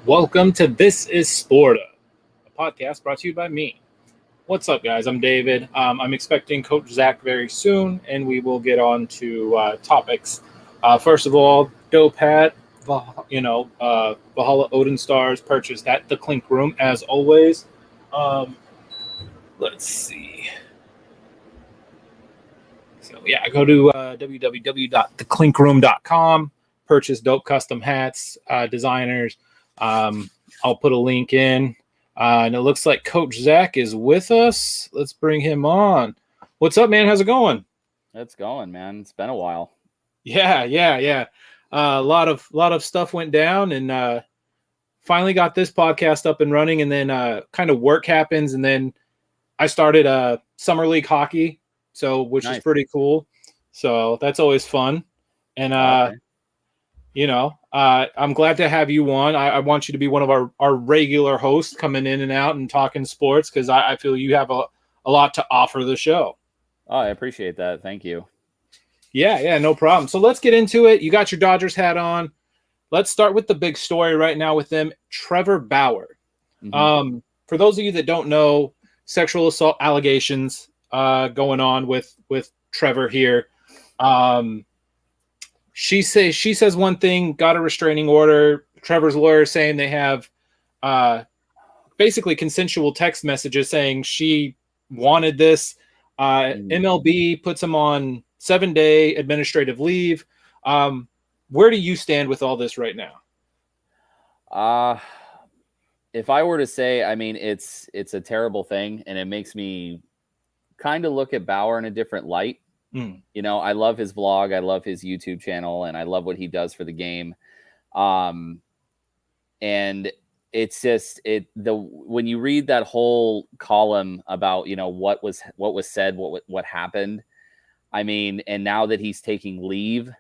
Welcome to This is Sporta, a podcast brought to you by me. What's up, guys? I'm David. I'm expecting Coach Zach very soon, and we will get on to topics. First of all, Dope Hat, Valhalla Odin Stars purchased at the Clink Room, as always. Um, let's see. So, yeah, go to www.theclinkroom.com, purchase dope custom hats, designers. I'll put a link in. And it looks like Coach Zach is with us. Let's bring him on. What's up, man? How's it going? It's going, man. It's been a while. Yeah. A lot of stuff went down, and finally got this podcast up and running. And then kind of work happens, and then I started summer league hockey, which Nice. is pretty cool. So that's always fun. And Okay. I'm glad to have you on. I want you to be one of our regular hosts coming in and out and talking sports because I feel you have a lot to offer the show. Oh, I appreciate that. Thank you. Yeah, no problem. So let's get into it. You got your Dodgers hat on. Let's start with the big story right now with them, Trever Bauer. Mm-hmm. For those of you that don't know, sexual assault allegations going on with Trever here. She says one thing, got a restraining order. Trevor's lawyer saying they have basically consensual text messages saying she wanted this. MLB puts him on 7-day administrative leave. Where do you stand with all this right now? If I were to say, I mean, it's a terrible thing, and it makes me kind of look at Bauer in a different light. You know, I love his vlog, I love his YouTube channel, and I love what he does for the game. And it's just when you read that whole column about, you know, what was said, what happened. I mean, and now that he's taking leave,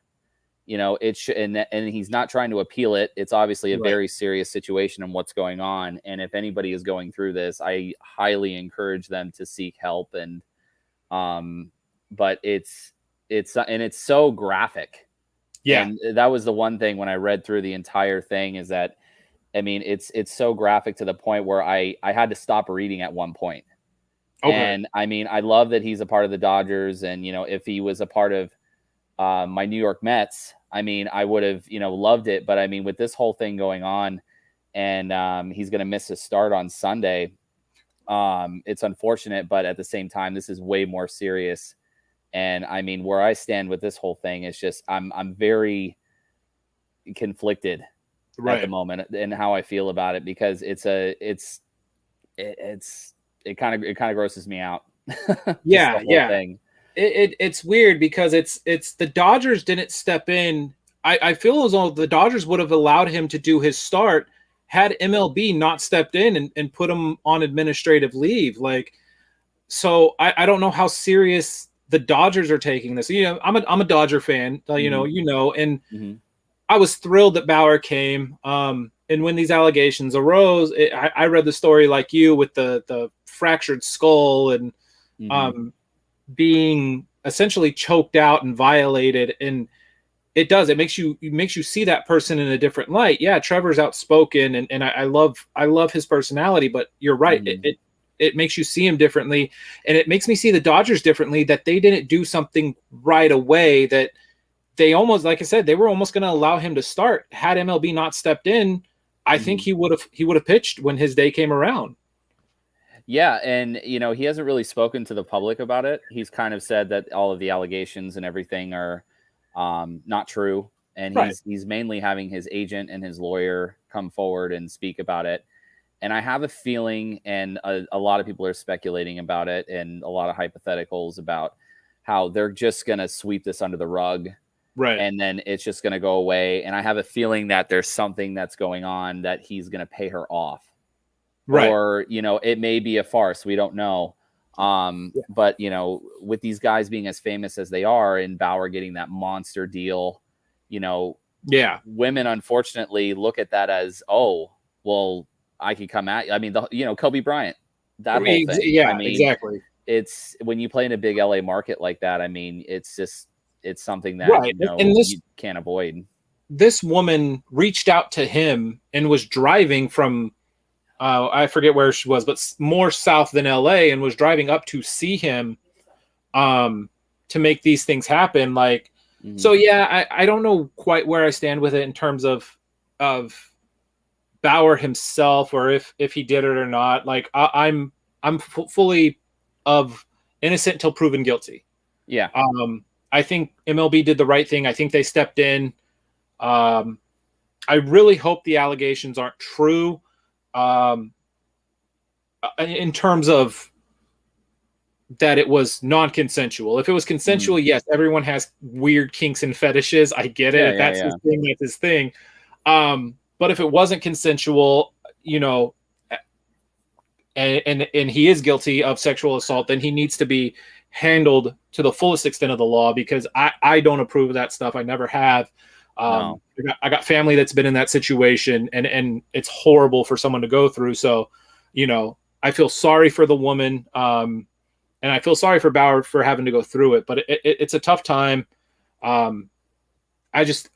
you know, and he's not trying to appeal it. It's obviously a very serious situation and what's going on. And if anybody is going through this, I highly encourage them to seek help. And but it's so graphic. Yeah. And that was the one thing when I read through the entire thing is that, I mean, it's so graphic to the point where I had to stop reading at one point. Okay. And I mean, I love that he's a part of the Dodgers. And, you know, if he was a part of my New York Mets, I mean, I would have, you know, loved it. But I mean, with this whole thing going on and he's going to miss his start on Sunday, it's unfortunate. But at the same time, this is way more serious. And I mean, where I stand with this whole thing is just I'm very conflicted at the moment and how I feel about it because it kind of grosses me out. Yeah. Thing. It's weird because it's the Dodgers didn't step in. I feel as though the Dodgers would have allowed him to do his start had MLB not stepped in and put him on administrative leave. Like, so I don't know how serious the Dodgers are taking this. You know, I'm a Dodger fan, and I was thrilled that Bauer came. And when these allegations arose, I read the story like you with the fractured skull and being essentially choked out and violated. And it makes you see that person in a different light. Yeah, Trevor's outspoken and I love his personality, but you're right. It makes you see him differently, and it makes me see the Dodgers differently that they didn't do something right away, that they almost, like I said, they were almost going to allow him to start. Had MLB not stepped in, I think he would have pitched when his day came around. Yeah, and you know, he hasn't really spoken to the public about it. He's kind of said that all of the allegations and everything are not true, and he's mainly having his agent and his lawyer come forward and speak about it. And I have a feeling, and a lot of people are speculating about it, and a lot of hypotheticals about how they're just going to sweep this under the rug. Right. And then it's just going to go away. And I have a feeling that there's something that's going on that he's going to pay her off. Right. Or, you know, it may be a farce. We don't know. But, you know, with these guys being as famous as they are and Bauer getting that monster deal, you know, women, unfortunately, look at that as, oh, well, I could come at you. I mean, Kobe Bryant, that whole thing. Yeah, I mean, exactly. It's when you play in a big LA market like that. I mean, it's something that you can't avoid. this woman reached out to him and was driving from I forget where she was, but more south than LA, and was driving up to see him to make these things happen. Like, so yeah, I don't know quite where I stand with it in terms of Bauer himself, or if he did it or not. Like, I'm fully of innocent until proven guilty. Yeah. I think MLB did the right thing. I think they stepped in. I really hope the allegations aren't true. In terms of that it was non-consensual. If it was consensual, yes, everyone has weird kinks and fetishes. I get it. If that's his thing, that's his thing. But if it wasn't consensual, you know, and he is guilty of sexual assault, then he needs to be handled to the fullest extent of the law, because I don't approve of that stuff. I never have. No. I got family that's been in that situation, and it's horrible for someone to go through. So, you know, I feel sorry for the woman, and I feel sorry for Bauer for having to go through it. But it's a tough time. I just,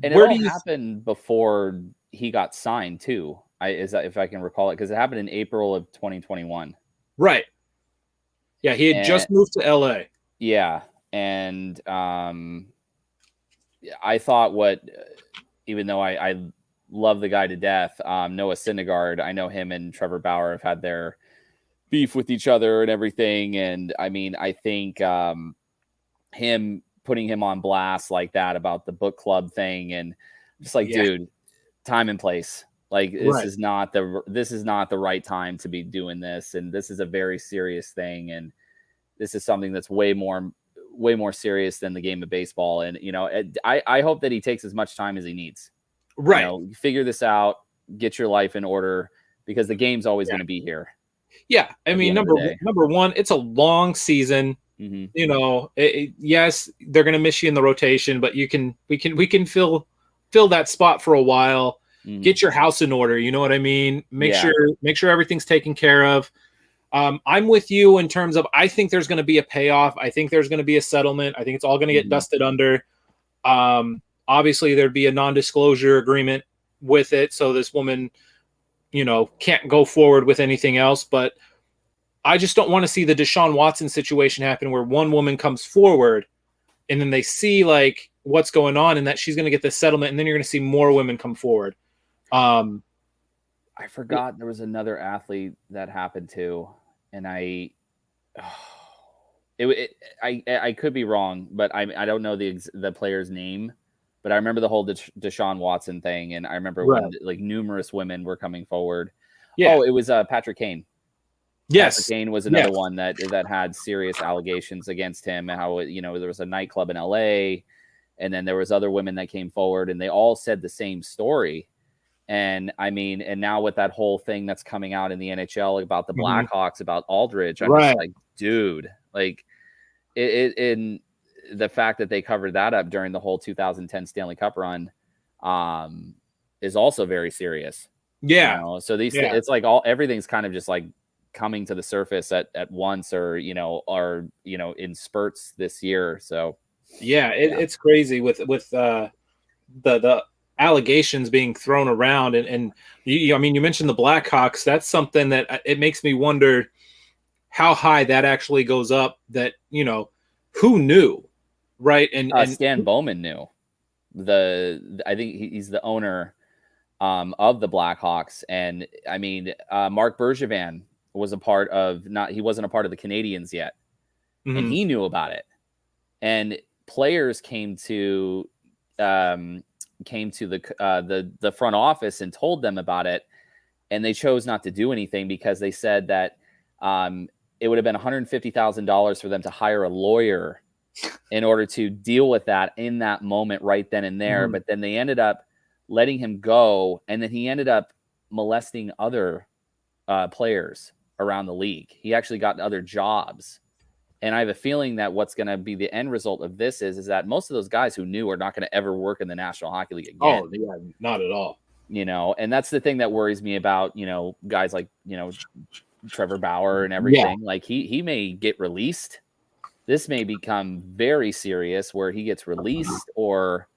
and where it all happened before he got signed too. If I can recall it, because it happened in April of 2021. Right. Yeah, he had just moved to LA. Yeah, and I thought even though I love the guy to death, Noah Syndergaard, I know him and Trever Bauer have had their beef with each other and everything, and I mean, I think him putting him on blast like that about the book club thing, and just like, dude, time and place. Like, this is not the right time to be doing this, and this is a very serious thing, and this is something that's way more serious than the game of baseball. And you know, I hope that he takes as much time as he needs. Right. You know, figure this out, get your life in order, because the game's always going to be here. Yeah, I mean, number one, it's a long season. You know, yes, they're going to miss you in the rotation, but we can fill that spot for a while. Get your house in order. You know what I mean? Make sure everything's taken care of. I'm with you in terms of, I think there's going to be a payoff. I think there's going to be a settlement. I think it's all going to get dusted under. Obviously, there'd be a non-disclosure agreement with it, so this woman, you know, can't go forward with anything else. But I just don't want to see the Deshaun Watson situation happen, where one woman comes forward and then they see like what's going on and that she's going to get this settlement, and then you're going to see more women come forward. I forgot there was another athlete that happened to, and I could be wrong, but I don't know the player's name, but I remember the whole Deshaun Watson thing, and I remember when like numerous women were coming forward. Yeah. Oh, it was Patrick Kane. Yes, Patrick Kane was another one that had serious allegations against him. How, you know, there was a nightclub in LA, and then there was other women that came forward, and they all said the same story. And I mean, and now with that whole thing that's coming out in the NHL about the Blackhawks, about Aldridge, I'm just like, dude, like in the fact that they covered that up during the whole 2010 Stanley Cup run is also very serious. Yeah. You know? So it's like everything's kind of just like coming to the surface at once, or in spurts this year. So it's crazy with the allegations being thrown around, and I mean, you mentioned the Blackhawks. That's something that it makes me wonder how high that actually goes up. That, you know, who knew, right? And Stan Bowman knew. I think he's the owner of the Blackhawks, and I mean, Mark Bergevin was he wasn't a part of the Canadiens yet, and he knew about it, and players came to the front office and told them about it, and they chose not to do anything because they said that it would have been $150,000 for them to hire a lawyer in order to deal with that in that moment right then and there. But then they ended up letting him go, and then he ended up molesting other players around the league. He actually got other jobs. And I have a feeling that what's going to be the end result of this is that most of those guys who knew are not going to ever work in the National Hockey League again. Oh, yeah, not at all. You know, and that's the thing that worries me about, you know, guys like, you know, Trever Bauer and everything. Yeah. Like he may get released. This may become very serious where he gets released, or,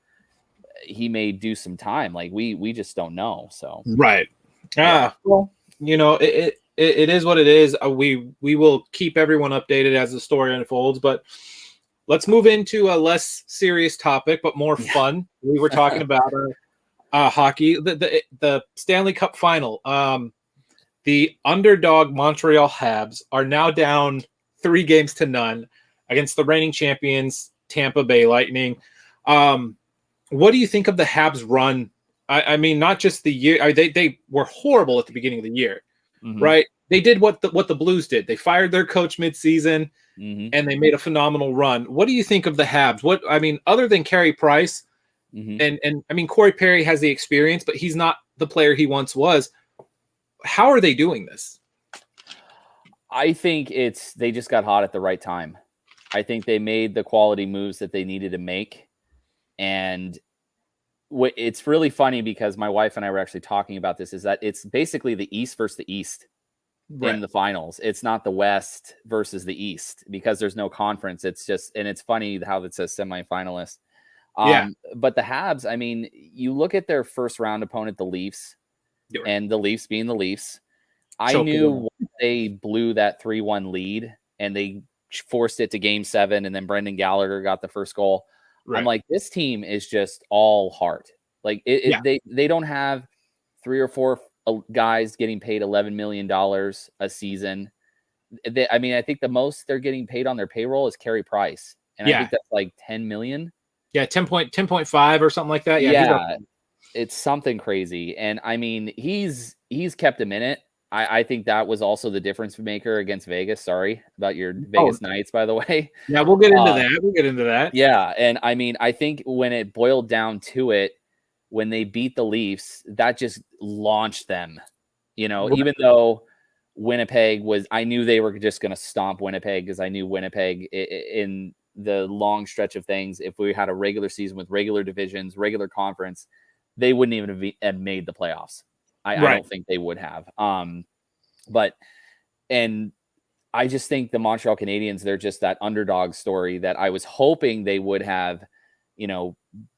he may do some time. Like we just don't know. So right. Well, it is what it is. We will keep everyone updated as the story unfolds, but let's move into a less serious topic, but more fun. We were talking about hockey, the Stanley Cup final. The underdog Montreal Habs are now down 3-0 against the reigning champions Tampa Bay Lightning. What do you think of the Habs run? I mean, not just the year. They were horrible at the beginning of the year, right? They did what the Blues did. They fired their coach midseason, and they made a phenomenal run. What do you think of the Habs? Other than Carey Price, and I mean, Corey Perry has the experience, but he's not the player he once was. How are they doing this? I think they just got hot at the right time. I think they made the quality moves that they needed to make. And it's really funny because my wife and I were actually talking about this, is that it's basically the East versus the East in the finals. It's not the West versus the East because there's no conference. It's just, and it's funny how it says semifinalist. But the Habs, I mean, you look at their first round opponent, the Leafs, and the Leafs being the Leafs. I knew they blew that 3-1 lead and they forced it to game 7, and then Brendan Gallagher got the first goal. Right. I'm like, this team is just all heart. Like they don't have 3 or 4 guys getting paid $11 million a season. I think the most they're getting paid on their payroll is Carey Price. And I think that's like 10 million. Yeah. 10.5 or something like that. Yeah. It's something crazy. And I mean, he's kept him in it. I think that was also the difference maker against Vegas. Sorry about your Vegas Knights, by the way. Yeah, we'll get into that. Yeah. And I mean, I think when it boiled down to it, when they beat the Leafs, that just launched them, even though Winnipeg I knew they were just going to stomp Winnipeg, because I knew Winnipeg in the long stretch of things, if we had a regular season with regular divisions, regular conference, they wouldn't even have made the playoffs. I don't think they would have. And I just think the Montreal Canadiens, they're just that underdog story that I was hoping they would have,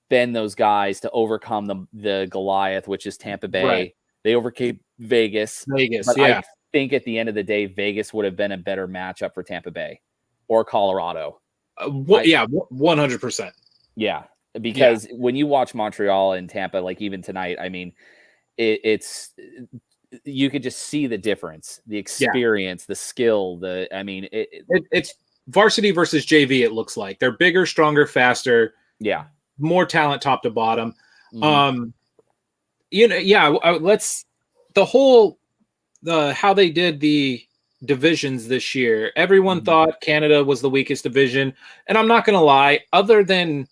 been those guys to overcome the Goliath, which is Tampa Bay. Right. They overcame Vegas. But I think at the end of the day, Vegas would have been a better matchup for Tampa Bay or Colorado. 100%. Yeah. Because when you watch Montreal and Tampa, like even tonight, I mean, it's you could just see the difference, the experience, the skill. It's varsity versus JV. It looks like they're bigger, stronger, faster. Yeah, more talent top to bottom. Mm-hmm. How they did the divisions this year. Everyone thought Canada was the weakest division, and I'm not gonna lie. Other than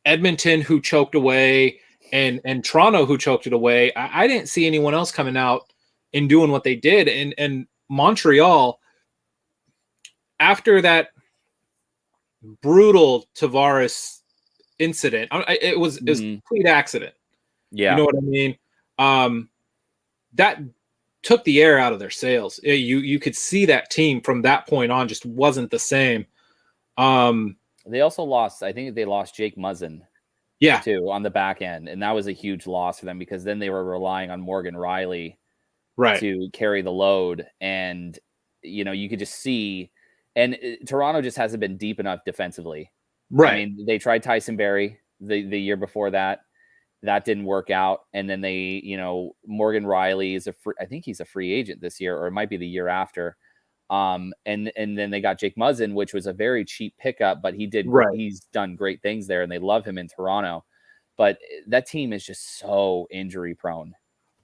Edmonton, who choked away, and Toronto, who choked it away, I didn't see anyone else coming out and doing what they did. And Montreal, after that brutal Tavares incident, it was a complete accident. Yeah, you know what I mean. That took the air out of their sails. You could see that team from that point on just wasn't the same. They also lost. I think they lost Jake Muzzin. Too, on the back end, and that was a huge loss for them, because then they were relying on Morgan Riley to carry the load, and you could just see, and Toronto just hasn't been deep enough defensively. I mean, they tried Tyson Barrie the year before that didn't work out, and then they Morgan Riley is I think he's a free agent this year, or it might be the year after. And then they got Jake Muzzin, which was a very cheap pickup, but he's done great things there, and they love him in Toronto. But that team is just so injury prone.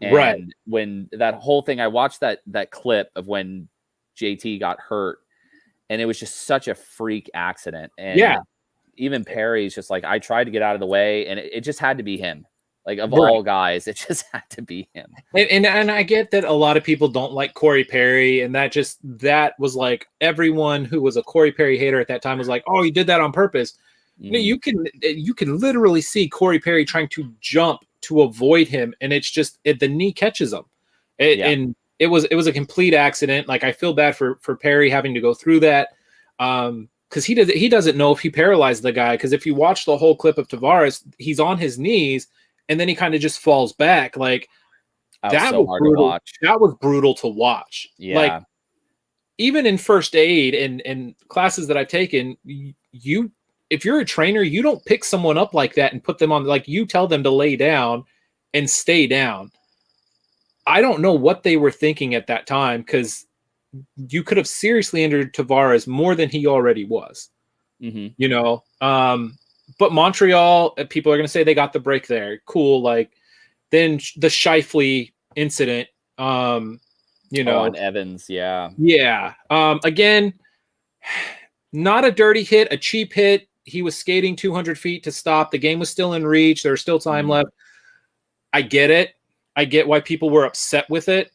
And when that whole thing, I watched that clip of when JT got hurt, and it was just such a freak accident. And even Perry's just like, I tried to get out of the way, and it just had to be him. Like, of all guys, it just had to be him. And I get that a lot of people don't like Corey Perry, and that was like, everyone who was a Corey Perry hater at that time was like, oh, he did that on purpose. You can literally see Corey Perry trying to jump to avoid him, and it's just the knee catches him. And it was a complete accident. Like, I feel bad for Perry having to go through that. because he doesn't know if he paralyzed the guy. Because if you watch the whole clip of Tavares, he's on his knees and then he kind of just falls back. Like that was hard brutal. to watch. That was brutal to watch. Yeah. Like even in first aid and classes that I've taken, if you're a trainer, you don't pick someone up like that and put them on. Like you tell them to lay down and stay down. I don't know what they were thinking at that time, because you could have seriously injured Tavares more than he already was. You know, but Montreal, people are going to say they got the break there. Cool. Like then the Scheifele incident, you know, on Evans. Yeah. Yeah. Again, not a dirty hit, a cheap hit. He was skating 200 feet to stop. The game was still in reach. There was still time left. I get it. I get why people were upset with it,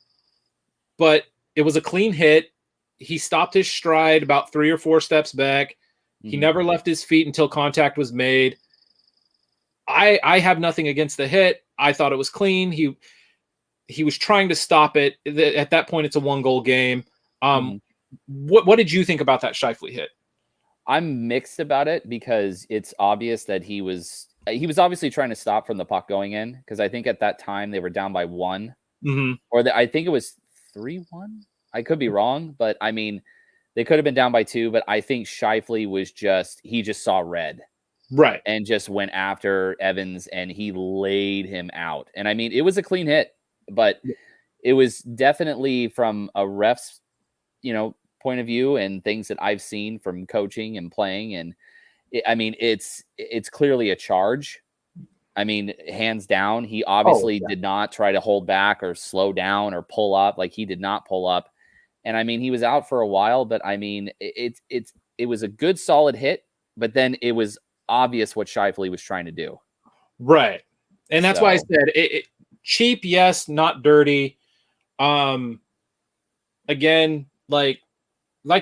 but it was a clean hit. He stopped his stride about 3 or 4 steps back. He never left his feet until contact was made. I have nothing against the hit. I thought it was clean. He was trying to stop it. At that point, it's a 1-goal game. What did you think about that Scheifele hit? I'm mixed about it, because it's obvious that he was obviously trying to stop from the puck going in, because I think at that time they were down by 1, or I think it was 3-1. I could be wrong, but I mean, they could have been down by 2, but I think Scheifele was he just saw red. Right. And just went after Evans and he laid him out. And I mean, it was a clean hit, but it was definitely from a ref's, point of view and things that I've seen from coaching and playing. And I mean, it's clearly a charge. I mean, hands down, he obviously did not try to hold back or slow down or pull up. Like he did not pull up. And I mean, he was out for a while, but I mean, it was a good solid hit, but then it was obvious what Scheifele was trying to do. Right. And that's why I said it cheap, yes, not dirty. Again, like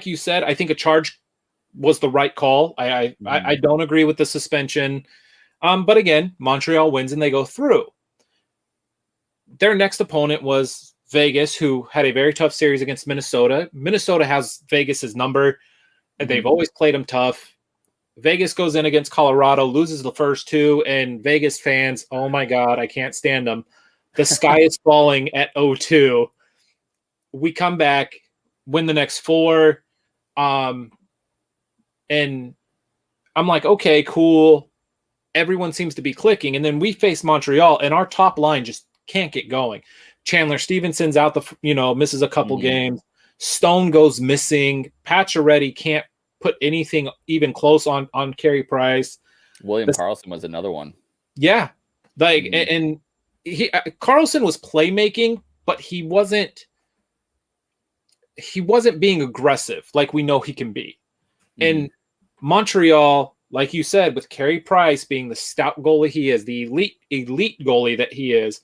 you said, I think a charge was the right call. I don't agree with the suspension. But again, Montreal wins and they go through. Their next opponent was Vegas, who had a very tough series against Minnesota. Minnesota has Vegas's number, and they've always played them tough. Vegas goes in against Colorado, loses the first 2, and Vegas fans, oh my God, I can't stand them. The sky is falling at 0-2. We come back, win the next 4. And I'm like, okay, cool. Everyone seems to be clicking. And then we face Montreal, and our top line just can't get going. Chandler Stevenson's out misses a couple games. Stone goes missing. Pacioretty can't put anything even close on Carey Price. William Karlsson was another one. Yeah. Like, and Karlsson was playmaking, but he wasn't being aggressive like we know he can be. And Montreal, like you said, with Carey Price being the stout goalie he is, the elite goalie that he is,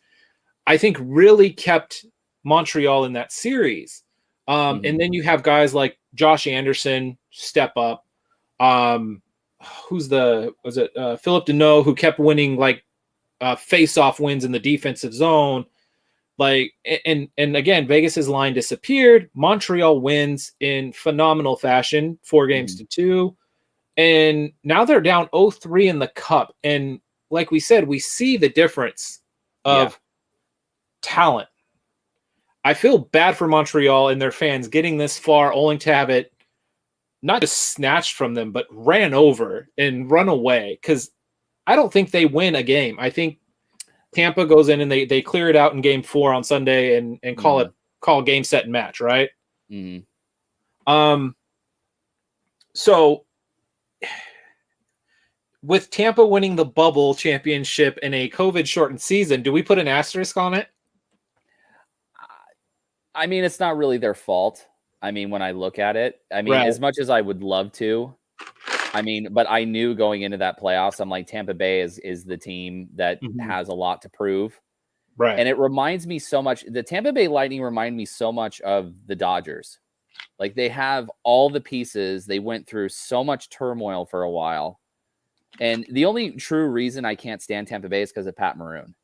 I think really kept Montreal in that series. And then you have guys like Josh Anderson step up. Philip Deneau, who kept winning like face-off wins in the defensive zone. Like, and again, Vegas's line disappeared. Montreal wins in phenomenal fashion, 4-2. And now they're down 0-3 in the cup. And like we said, we see the difference of talent. I feel bad for Montreal and their fans getting this far only to have it not just snatched from them, but ran over and run away. Because I don't think they win a game. I think Tampa goes in and they clear it out in game 4 on Sunday and call game, set, and match, right? So with Tampa winning the bubble championship in a COVID-shortened season, do we put an asterisk on it? I mean, it's not really their fault. I mean, when I look at it, I mean, as much as I would love to, I mean, but I knew going into that playoffs, I'm like, Tampa Bay is the team that has a lot to prove. Right. And it reminds me so much, the Tampa Bay Lightning remind me so much of the Dodgers. Like they have all the pieces. They went through so much turmoil for a while. And the only true reason I can't stand Tampa Bay is because of Pat Maroon.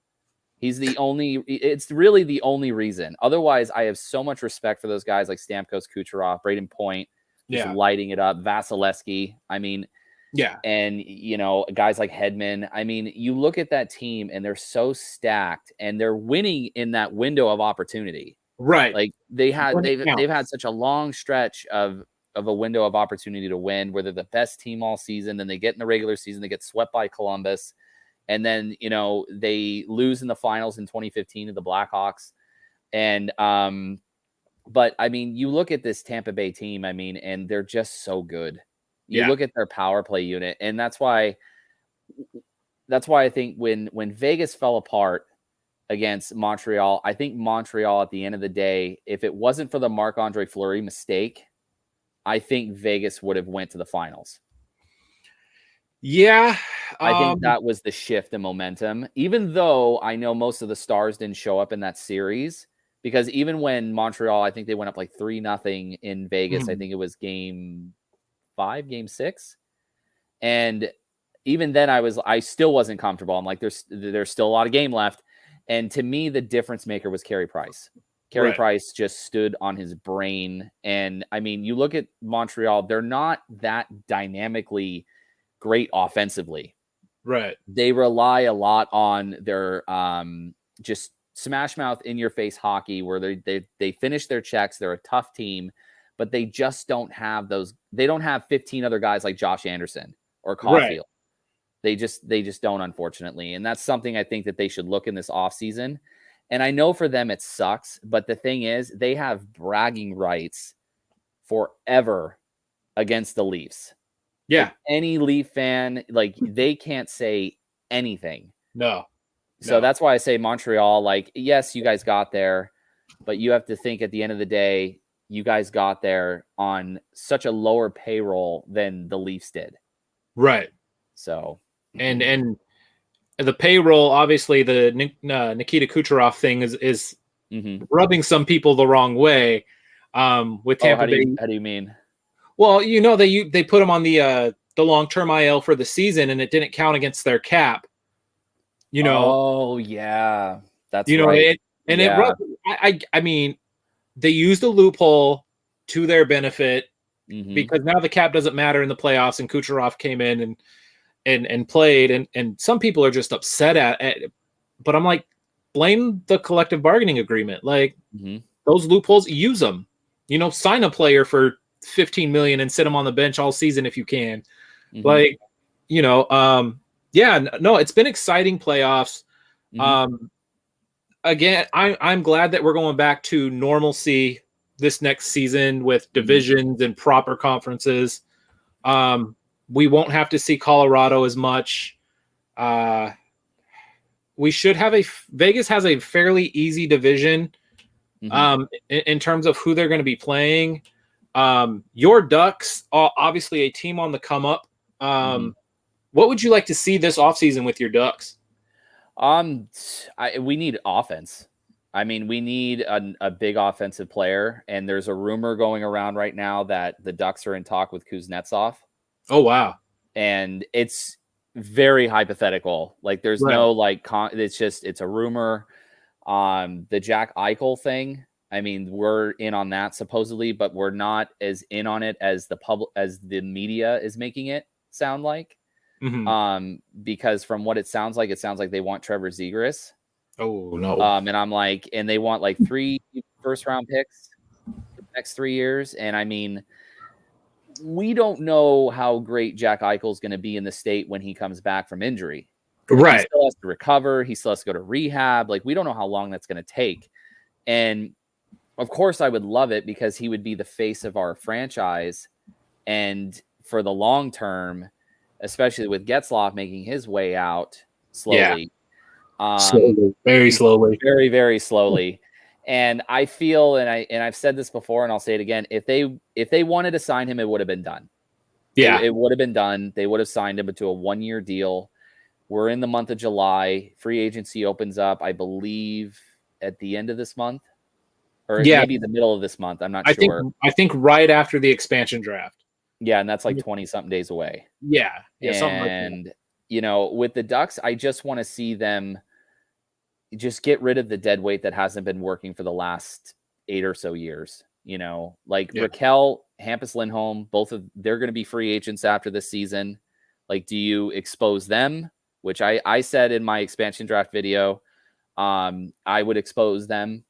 It's really the only reason. Otherwise, I have so much respect for those guys like Stamkos, Kucherov, Braden Point, just lighting it up. Vasilevsky, I mean, yeah. And, guys like Hedman. I mean, you look at that team and they're so stacked and they're winning in that window of opportunity. Right. Like they've had such a long stretch of a window of opportunity to win, where they're the best team all season. Then they get in the regular season, they get swept by Columbus. And then, they lose in the finals in 2015 to the Blackhawks. And, but I mean, you look at this Tampa Bay team, I mean, and they're just so good. You look at their power play unit, and that's why I think when Vegas fell apart against Montreal, I think Montreal at the end of the day, if it wasn't for the Marc-Andre Fleury mistake, I think Vegas would have went to the finals. Yeah. I think that was the shift in momentum, even though I know most of the stars didn't show up in that series, because even when Montreal, I think they went up like 3-0 in Vegas. I think it was game 5, game 6. And even then I still wasn't comfortable. I'm like, there's still a lot of game left. And to me, the difference maker was Carey Price. Carey Price just stood on his brain. And I mean, you look at Montreal, they're not that dynamically great offensively. Right. They rely a lot on their just smash mouth in your face hockey, where they finish their checks. They're a tough team, but they just don't have those. They don't have 15 other guys like Josh Anderson or Caulfield. They just don't, unfortunately. And that's something I think that they should look in this offseason. And I know for them it sucks, but the thing is, they have bragging rights forever against the Leafs. Yeah. Like any Leaf fan, like they can't say anything. No. So that's why I say Montreal, like, yes, you guys got there, but you have to think at the end of the day, you guys got there on such a lower payroll than the Leafs did. Right. So, and the payroll, obviously the Nikita Kucherov thing is rubbing some people the wrong way. With Tampa Bay. How do you mean? Well, they put him on the long-term IL for the season, and it didn't count against their cap. Oh yeah, that's right. I mean, they used a loophole to their benefit because now the cap doesn't matter in the playoffs, and Kucherov came in and played, and some people are just upset at it. But I'm like, blame the collective bargaining agreement. Like those loopholes, use them. Sign a player for $15 million and sit him on the bench all season if you can. Like, it's been exciting playoffs. Again, I'm glad that we're going back to normalcy this next season with divisions and proper conferences. We won't have to see Colorado as much. We should have Vegas has a fairly easy division in terms of who they're going to be playing. Your Ducks are obviously a team on the come up. What would you like to see this offseason with your Ducks? We need offense. I mean, we need a big offensive player, and there's a rumor going around right now that the Ducks are in talk with Kuznetsov. Oh, wow. And it's very hypothetical. Like there's no it's a rumor. The Jack Eichel thing, I mean, we're in on that supposedly, but we're not as in on it as the media is making it sound like. Because from what it sounds like they want Trevor Zegras. Oh no. And I'm like, and they want like 3 first-round picks for the next 3 years. And I mean, we don't know how great Jack Eichel is going to be in the state when he comes back from injury. He still has to recover. He still has to go to rehab. Like, we don't know how long that's going to take. And of course I would love it because he would be the face of our franchise. And for the long term, especially with Getzlaf making his way out slowly. Very slowly. Very, very slowly. And I feel, and I've said this before, and I'll say it again, if they wanted to sign him, it would have been done. Yeah. It would have been done. They would have signed him to a 1-year deal. We're in the month of July. Free agency opens up, I believe, at the end of this month. Or maybe the middle of this month. I'm not sure. I think right after the expansion draft. Yeah, and that's like 20-something days away. Yeah, something like that. With the Ducks, I just want to see them just get rid of the dead weight that hasn't been working for the last 8 or so years. You know, like Raquel, Hampus Lindholm, they're going to be free agents after this season. Like, do you expose them? Which I said in my expansion draft video, I would expose them,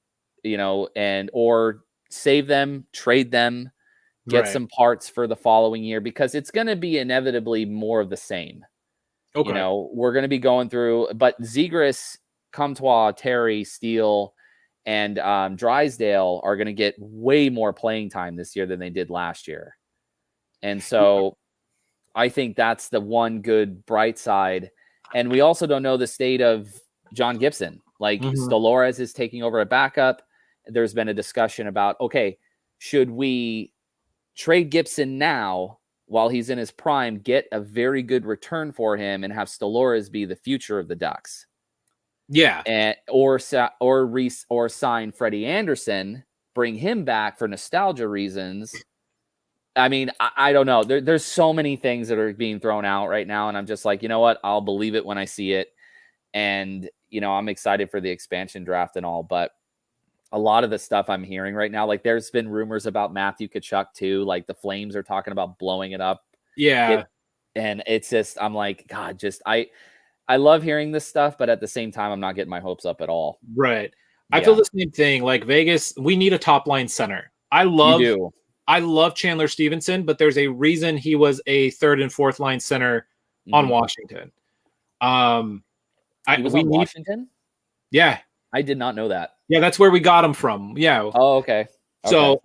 you know, or save them, trade them, get some parts for the following year, because it's going to be inevitably more of the same. Okay. You know, we're going to be going through, but Zegras, Comtois, Terry, Steele, and Drysdale are going to get way more playing time this year than they did last year. And so I think that's the one good bright side. And we also don't know the state of John Gibson. Like, Stolores is taking over a backup. There's been a discussion about, okay, should we trade Gibson now while he's in his prime, get a very good return for him, and have Stolores be the future of the Ducks? Yeah. And or sign Freddie Anderson, bring him back for nostalgia reasons. I mean, I don't know. There's so many things that are being thrown out right now, and I'm just like, you know what? I'll believe it when I see it. And, you know, I'm excited for the expansion draft and all, but a lot of the stuff I'm hearing right now, like there's been rumors about Matthew Tkachuk too. Like the Flames are talking about blowing it up. Yeah. And it's just, I'm like, God, I love hearing this stuff, but at the same time, I'm not getting my hopes up at all. Right. I feel the same thing. Like Vegas, we need a top line center. I love Chandler Stevenson, but there's a reason he was a third and fourth line center on Washington. He was on Washington? Yeah. I did not know that. Yeah, that's where we got him from. Yeah. Oh, okay. So,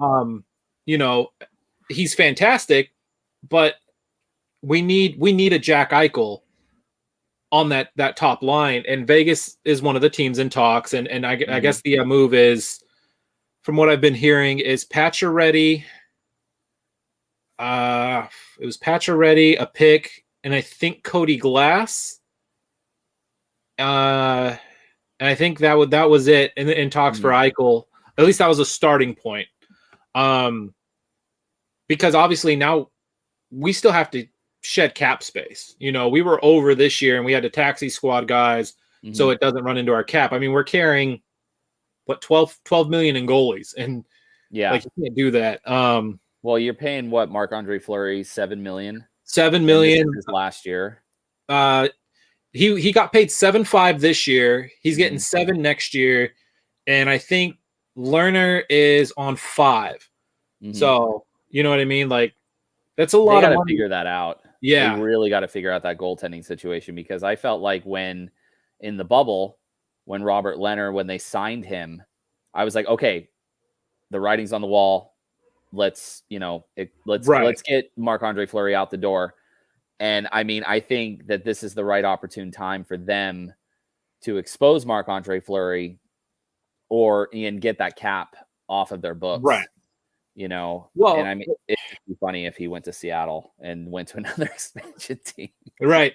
you know, he's fantastic, but we need a Jack Eichel on that top line, and Vegas is one of the teams in talks, and I guess the move is, from what I've been hearing, is Pacioretty. It was Pacioretty, a pick, and I think Cody Glass. And I think that was it in talks for Eichel. At least that was a starting point. Because obviously now we still have to shed cap space. You know, we were over this year and we had to taxi squad guys so it doesn't run into our cap. I mean, we're carrying 12 million in goalies, and like you can't do that. Well, you're paying what, Marc-Andre Fleury, $7 million? $7 million last year. He got paid 7.5 this year. He's getting 7 next year, and I think Lerner is on 5. So you know what I mean? Like, that's a lot of money. Figure that out. Yeah, they really got to figure out that goaltending situation, because I felt like when in the bubble, when Robert Lerner, when they signed him, I was like, okay, the writing's on the wall. Let's get Marc-Andre Fleury out the door. And I mean, I think that this is the right opportune time for them to expose Marc-Andre Fleury and get that cap off of their books. Right. You know, well, and I mean, it'd be funny if he went to Seattle and went to another expansion team. Right.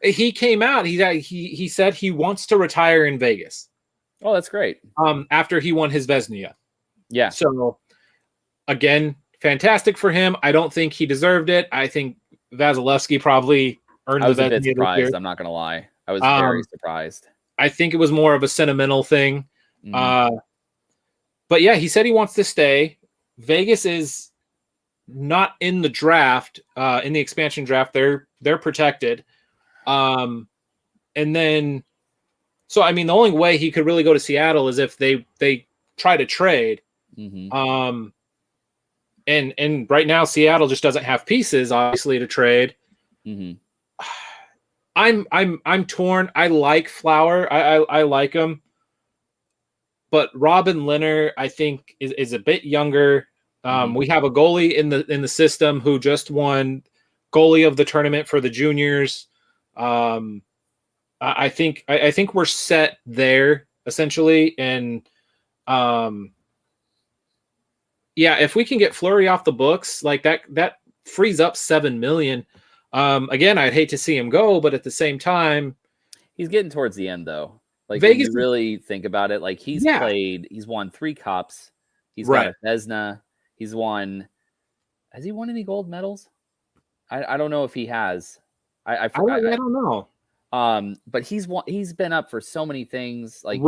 He came out. He said he wants to retire in Vegas. Oh, that's great. After he won his Vezina. Yeah. So again, fantastic for him. I don't think he deserved it. I think Vasilevsky probably earned the Vezina. I was a bit surprised. I'm not going to lie. I was very surprised. I think it was more of a sentimental thing. But yeah, he said he wants to stay. Vegas is not in the draft, in the expansion draft. They're protected. And then, so I mean, the only way he could really go to Seattle is if they try to trade. And right now Seattle just doesn't have pieces, obviously, to trade. I'm torn. I like Flower. I like him. But Robin Lehner, I think, is a bit younger. We have a goalie in the system who just won goalie of the tournament for the juniors. I think we're set there essentially, and yeah, if we can get Fleury off the books, like that frees up $7 million. Again, I'd hate to see him go, but at the same time, he's getting towards the end though. Like, Vegas, when you really think about it, like he's won 3 cups. He's got a Vezina. Has he won any gold medals? I don't know if he has. I don't know. But he's been up for so many things. Like,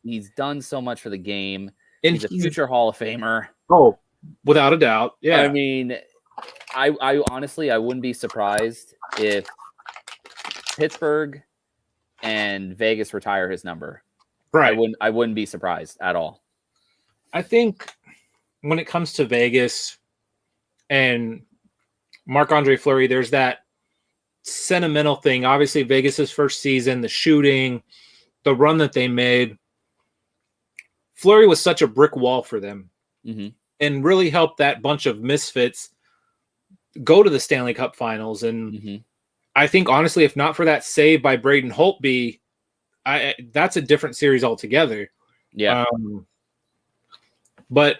he's done so much for the game. And he's a future Hall of Famer. Oh, Without a doubt. Yeah. I mean, I honestly, I wouldn't be surprised if Pittsburgh and Vegas retire his number. Right. I wouldn't be surprised at all. I think when it comes to Vegas and Marc-Andre Fleury, there's that sentimental thing. Obviously, Vegas's first season, the shooting, the run that they made. Fleury was such a brick wall for them and really helped that bunch of misfits go to the Stanley Cup Finals. And I think, honestly, if not for that save by Braden Holtby, that's a different series altogether. Yeah. But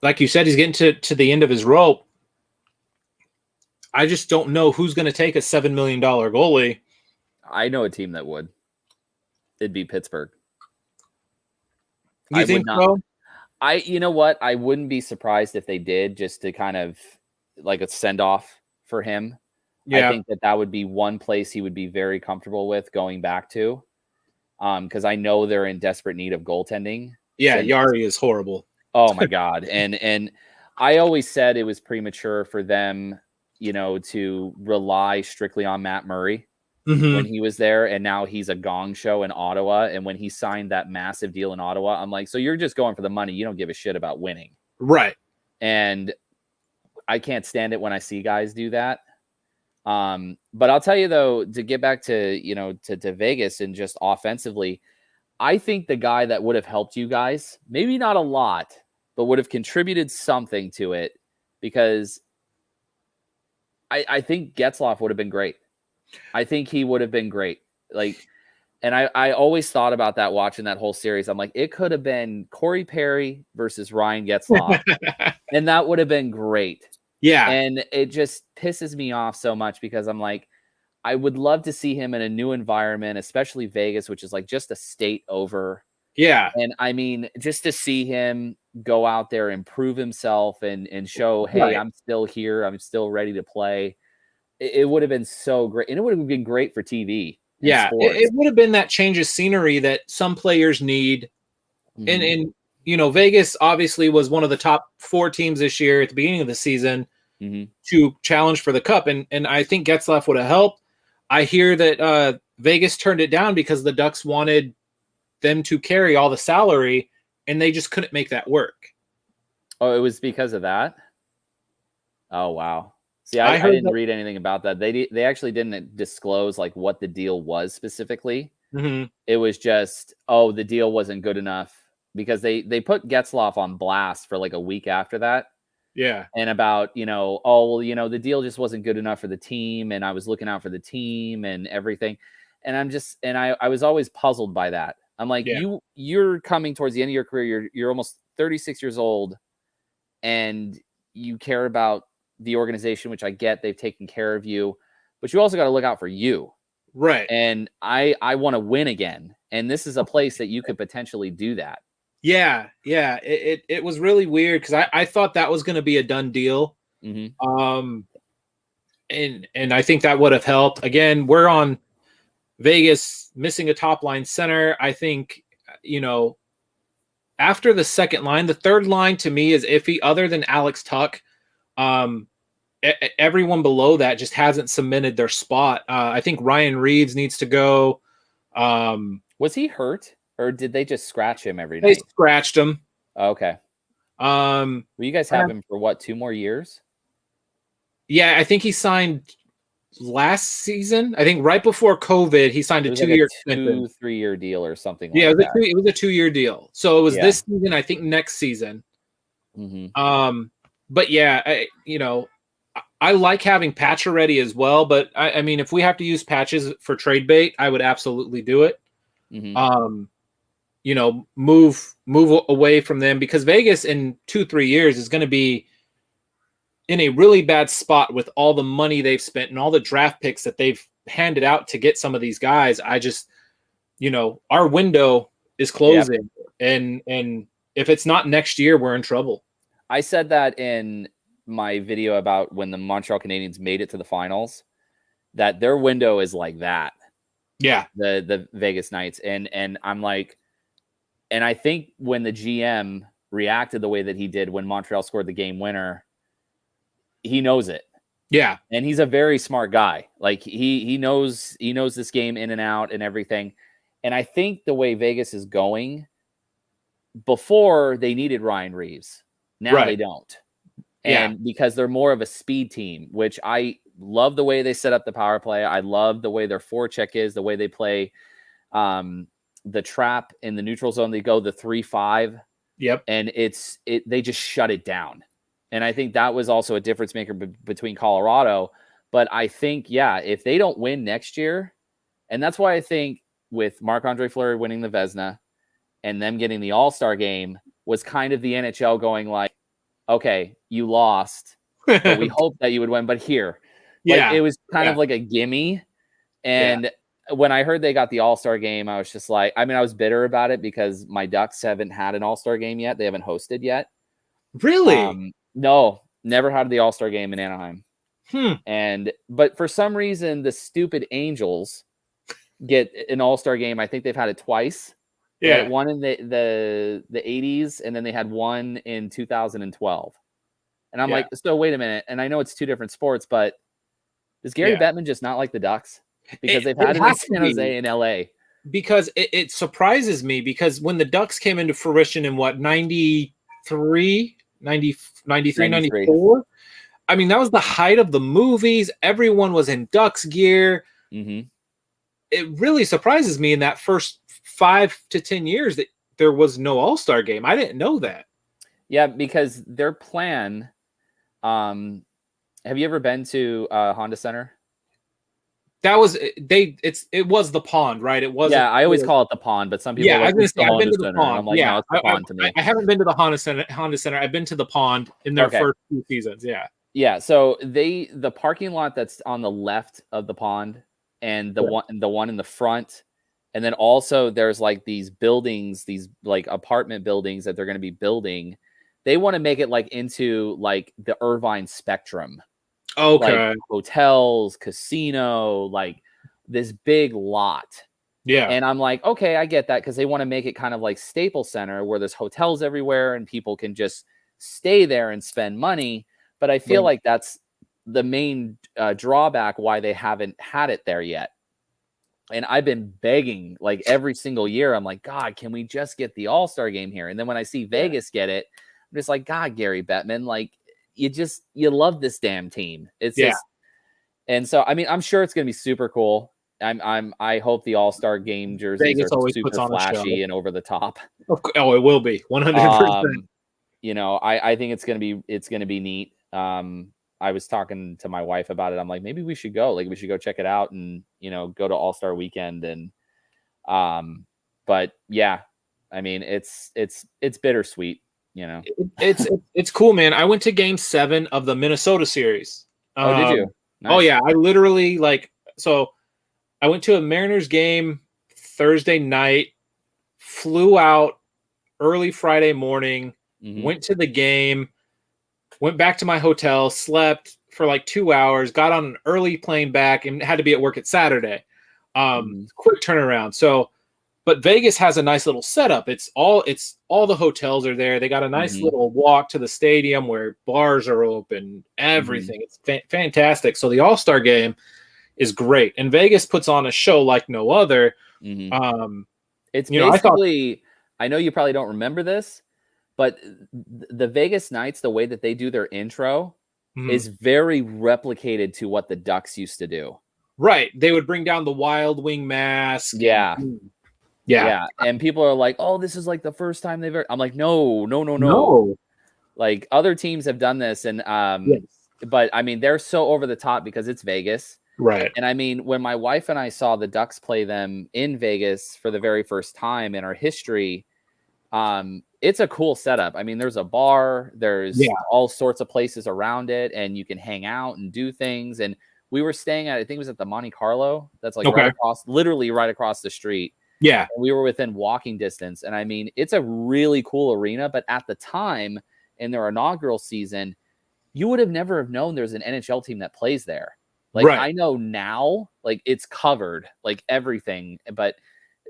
like you said, he's getting to the end of his rope. I just don't know who's going to take a $7 million goalie. I know a team that would. It'd be Pittsburgh. You think so? You know what? I wouldn't be surprised if they did, just to kind of like a send off for him. Yeah. I think that would be one place he would be very comfortable with going back to. Because I know they're in desperate need of goaltending. Yeah, Yari is horrible. Oh my God. And I always said it was premature for them, to rely strictly on Matt Murray when he was there. And now he's a gong show in Ottawa. And when he signed that massive deal in Ottawa, I'm like, so you're just going for the money. You don't give a shit about winning. Right. And I can't stand it when I see guys do that. But I'll tell you though, to get back to, to Vegas and just offensively, I think the guy that would have helped you guys, maybe not a lot, but would have contributed something to it, because I think Getzlaf would have been great. I think he would have been great. And I always thought about that watching that whole series. I'm like, it could have been Corey Perry versus Ryan Getzlaf, and that would have been great. Yeah. And it just pisses me off so much, because I'm like, I would love to see him in a new environment, especially Vegas, which is like just a state over. Yeah. And I mean, just to see him go out there and prove himself and show, hey, right, I'm still here. I'm still ready to play. It would have been so great. And it would have been great for TV. Yeah. It would have been that change of scenery that some players need. And Vegas obviously was one of the top 4 teams this year at the beginning of the season to challenge for the cup. And I think Getzlaf would have helped. I hear that Vegas turned it down because the Ducks wanted them to carry all the salary, and they just couldn't make that work. Oh, it was because of that? Oh, wow. See, I didn't read anything about that. They actually didn't disclose like what the deal was specifically. It was just, the deal wasn't good enough, because they put Getzlaf on blast for like a week after that. Yeah. And about, the deal just wasn't good enough for the team, and I was looking out for the team and everything. And I was always puzzled by that. I'm like, you're coming towards the end of your career. You're almost 36 years old, and you care about the organization, which I get, they've taken care of you, but you also got to look out for you. Right. And I want to win again. And this is a place that you could potentially do that. Yeah. Yeah. It was really weird, because I thought that was going to be a done deal. And I think that would have helped. Again, we're on Vegas missing a top line center. I think, after the second line, the third line to me is iffy, other than Alex Tuck. Everyone below that just hasn't cemented their spot. I think Ryan Reeves needs to go. Was he hurt, or did they just scratch him every night? They scratched him. Okay. Well, you guys have him for what, 2 more years? Yeah, I think he signed last season. I think right before COVID, he signed a 2-year, 2-3-year deal or something. Yeah, like it was a 2-year deal. So it was this season. I think next season. But yeah, I like having Pacioretty as well. But I mean, if we have to use Patches for trade bait, I would absolutely do it. Move away from them, because Vegas in 2-3 years is going to be in a really bad spot with all the money they've spent and all the draft picks that they've handed out to get some of these guys. I just, our window is closing, and if it's not next year, we're in trouble. I said that in my video about when the Montreal Canadiens made it to the finals, that their window is like that. Yeah. The Vegas Knights. And I'm like, and I think when the GM reacted the way that he did when Montreal scored the game winner, he knows it. Yeah. And he's a very smart guy. Like he knows this game in and out and everything. And I think the way Vegas is going, before they needed Ryan Reeves. Now they don't. And because they're more of a speed team, which I love the way they set up the power play. I love the way their forecheck is, the way they play the trap in the neutral zone. They go the 3-5. Yep. And they just shut it down. And I think that was also a difference maker between Colorado. But I think, if they don't win next year, and that's why I think with Marc-Andre Fleury winning the Vezina and them getting the All-Star game was kind of the NHL going like, okay, you lost, but we hope that you would win. But here, it was kind of like a gimme. And when I heard they got the All-Star game, I was just like, I was bitter about it because my Ducks haven't had an All-Star game yet. They haven't hosted yet. Really? No, never had the All-Star game in Anaheim. But for some reason, the stupid Angels get an All-Star game. I think they've had it twice. They had one in the 80s, and then they had one in 2012. And I'm like, so wait a minute. And I know it's two different sports, but does Gary Bettman just not like the Ducks? Because they've had it in San Jose and LA. Because it surprises me, because when the Ducks came into fruition in 93, 94, that was the height of the movies. Everyone was in Ducks gear. Mm-hmm. It really surprises me in that first 5 to 10 years that there was no All-Star game. I didn't know that. Yeah, because their plan. Have you ever been to Honda Center? That was it was the pond, right? It wasn't. Yeah, I always call it the pond, but some people I've been to the pond. I'm like, no, it's the pond to me. I haven't been to the Honda Center. I've been to the pond in their first 2 seasons. Yeah. Yeah. So the parking lot that's on the left of the pond and the one in the front, and then also there's like these buildings, these like apartment buildings that they're going to be building. They want to make it like into like the Irvine Spectrum. Okay. Like hotels, casino, like this big lot. Yeah. And I'm like, okay, I get that, because they want to make it kind of like Staples Center where there's hotels everywhere and people can just stay there and spend money. But I feel like that's the main drawback why they haven't had it there yet. And I've been begging like every single year. I'm like, God, can we just get the All-Star game here? And then when I see Vegas get it, I'm just like, God, Gary Bettman, like, you love this damn team. It's just, and so I'm sure it's gonna be super cool. I hope the All-Star game jerseys are super flashy and over the top. Oh, it will be 100%. I think it's gonna be neat. I was talking to my wife about it. I'm like, maybe we should go. Like, we should go check it out and go to All-Star weekend. And but yeah, it's bittersweet. It's cool, man. I went to Game 7 of the Minnesota series. Oh, did you? Nice. Oh yeah, I literally I went to a Mariners game Thursday night, flew out early Friday morning, went to the game, went back to my hotel, slept for like 2 hours, got on an early plane back, and had to be at work at Saturday. Quick turnaround. So. But Vegas has a nice little setup. It's all the hotels are there. They got a nice little walk to the stadium where bars are open, everything. It's fantastic. So the All-Star game is great. And Vegas puts on a show like no other. It's basically, I know you probably don't remember this, but the Vegas Knights, the way that they do their intro is very replicated to what the Ducks used to do. Right. They would bring down the Wild Wing mask. Yeah. Yeah. And people are like, oh, this is like the first time they've ever. I'm like, no. Like, other teams have done this. And, but they're so over the top because it's Vegas. Right. And when my wife and I saw the Ducks play them in Vegas for the very first time in our history, it's a cool setup. There's a bar, there's all sorts of places around it, and you can hang out and do things. And we were staying at, I think it was at the Monte Carlo. That's like literally right across the street. Yeah. And we were within walking distance. And it's a really cool arena, but at the time in their inaugural season, you would have never have known there's an NHL team that plays there. Like, I know now, like, it's covered, like, everything. But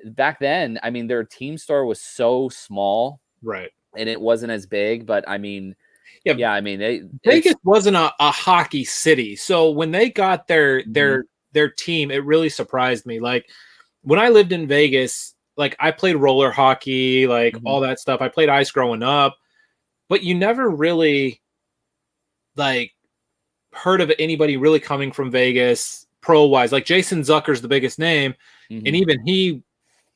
back then, their team store was so small. Right. and it wasn't as big, but I mean, yeah, I mean, Vegas wasn't a hockey city, so when they got their team, it really surprised me. Like when I lived in Vegas, like I played roller hockey, like all that stuff. I played ice growing up, but you never really like heard of anybody really coming from Vegas pro wise. Like Jason Zucker's the biggest name, and even he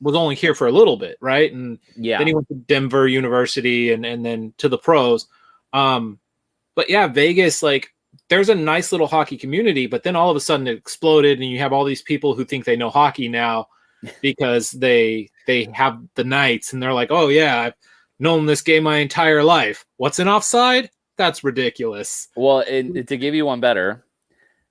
was only here for a little bit, right? And then he went to Denver University and then to the pros. But yeah, Vegas, like there's a nice little hockey community, but then all of a sudden it exploded, and you have all these people who think they know hockey now because they have the Knights, and they're like, oh yeah, I've known this game my entire life. What's an offside? That's ridiculous. Well, to give you one better,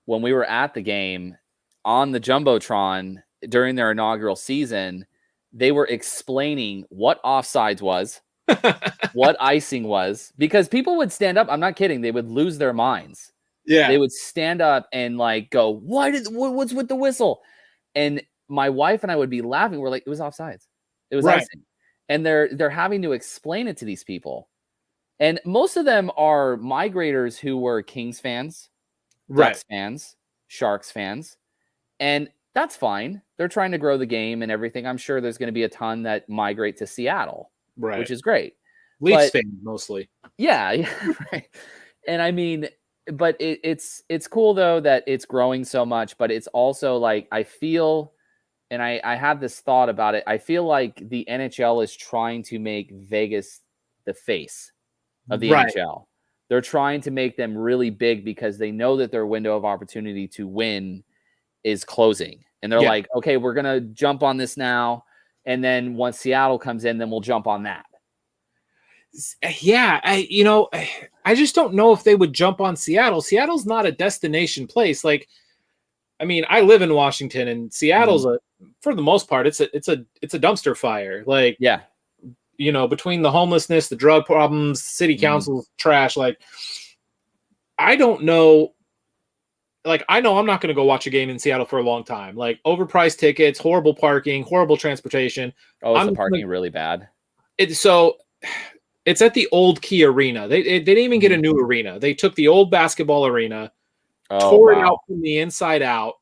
when we were at the game on the Jumbotron during their inaugural season, they were explaining what offsides was, what icing was, because people would stand up. I'm not kidding. They would lose their minds. Yeah. They would stand up and like go, what's with the whistle? And my wife and I would be laughing. We're like, it was offsides. It was icing. And they're having to explain it to these people. And most of them are migrators who were Kings fans, Ducks fans, Sharks fans. And that's fine. They're trying to grow the game and everything. I'm sure there's going to be a ton that migrate to Seattle, which is great. Leafs fans mostly. Yeah, right. And I mean, but it's cool though that it's growing so much, but it's also like I feel, and I had this thought about it. I feel like the NHL is trying to make Vegas the face of the NHL. They're trying to make them really big because they know that their window of opportunity to win is closing. And they're like, okay, we're going to jump on this now. And then once Seattle comes in, then we'll jump on that. Yeah. I just don't know if they would jump on Seattle. Seattle's not a destination place. Like, I mean, I live in Washington, and Seattle's for the most part, it's a dumpster fire. Like, yeah. Between the homelessness, the drug problems, city council trash, like, I don't know. Like, I know I'm not going to go watch a game in Seattle for a long time. Like, overpriced tickets, horrible parking, horrible transportation. Oh, is the parking really bad? It's at the old Key Arena. They didn't even get a new arena. They took the old basketball arena, tore it out from the inside out,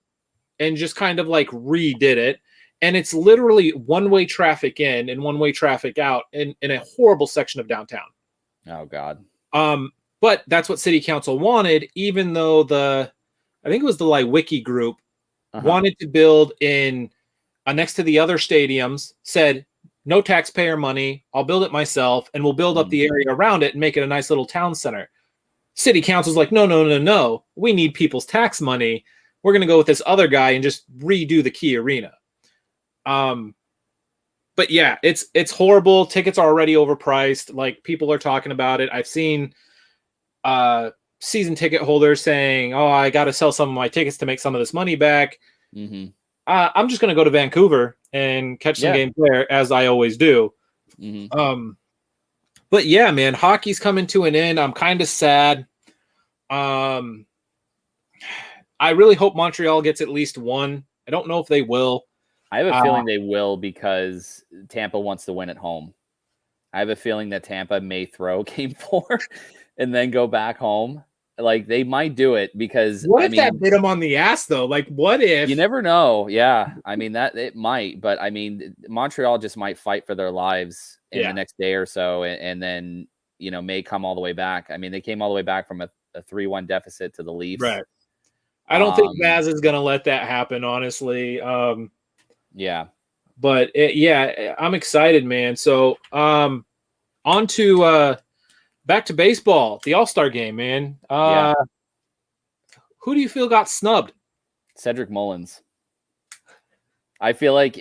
and just kind of like redid it. And it's literally one-way traffic in and one-way traffic out in a horrible section of downtown. Oh, God. But that's what city council wanted, even though I think it was the Wiki group wanted to build in next to the other stadiums, said, no taxpayer money, I'll build it myself, and we'll build up the area around it and make it a nice little town center. City council's like, no. We need people's tax money. We're going to go with this other guy and just redo the Key Arena. But yeah, it's horrible. Tickets are already overpriced. Like, people are talking about it. I've seen season ticket holders saying, oh, I got to sell some of my tickets to make some of this money back. I'm just going to go to Vancouver and catch some games there, as I always do. But yeah, man, hockey's coming to an end. I'm kind of sad. I really hope Montreal gets at least one. I don't know if they will. I have a feeling they will, because Tampa wants to win at home. I have a feeling that Tampa may throw game 4 and then go back home. Like, they might do it because what if that bit them on the ass though? Like, what if? You never know. Yeah, I mean that it might, but I mean Montreal just might fight for their lives in the next day or so, and then may come all the way back. I mean, they came all the way back from a 3-1 deficit to the Leafs. Right. I don't think Vaz is going to let that happen, honestly. Yeah. But I'm excited, man. So on to back to baseball, the All-Star game, man. Who do you feel got snubbed? Cedric Mullins. I feel like,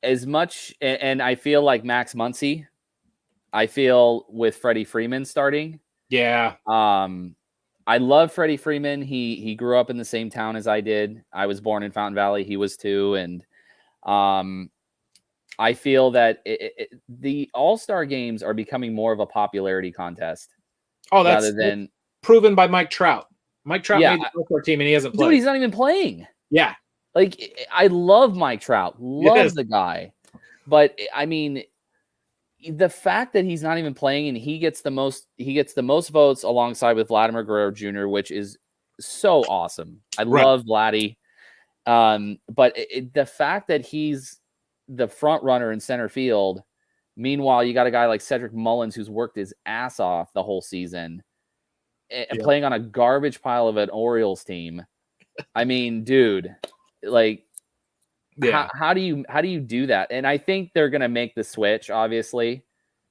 as much, and I feel like Max Muncy. I feel with Freddie Freeman starting. Yeah. I love Freddie Freeman. He grew up in the same town as I did. I was born in Fountain Valley. He was too. And I feel that the All-Star games are becoming more of a popularity contest. Oh, that's proven by Mike Trout. Mike Trout made the All-Star team, and he hasn't played. Dude, he's not even playing. Yeah. Like, I love Mike Trout. Love the guy. But, I mean, the fact that he's not even playing and he gets the most votes alongside with Vladimir Guerrero Jr., which is so awesome. I love Vladdy. But the fact that he's the front runner in center field, meanwhile, you got a guy like Cedric Mullins who's worked his ass off the whole season and playing on a garbage pile of an Orioles team. I mean, dude, like, how do you do that? And I think they're going to make the switch, obviously,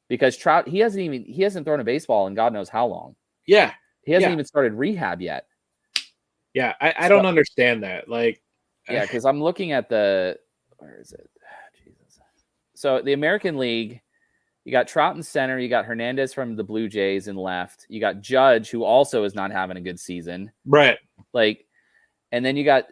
because Trout, he hasn't thrown a baseball in God knows how long. Yeah. He hasn't even started rehab yet. Yeah. I don't understand that. Like, yeah, because I'm looking at where is it? Jesus. So the American League, you got Trout in center, you got Hernandez from the Blue Jays in left, you got Judge, who also is not having a good season. Right. Like, and then you got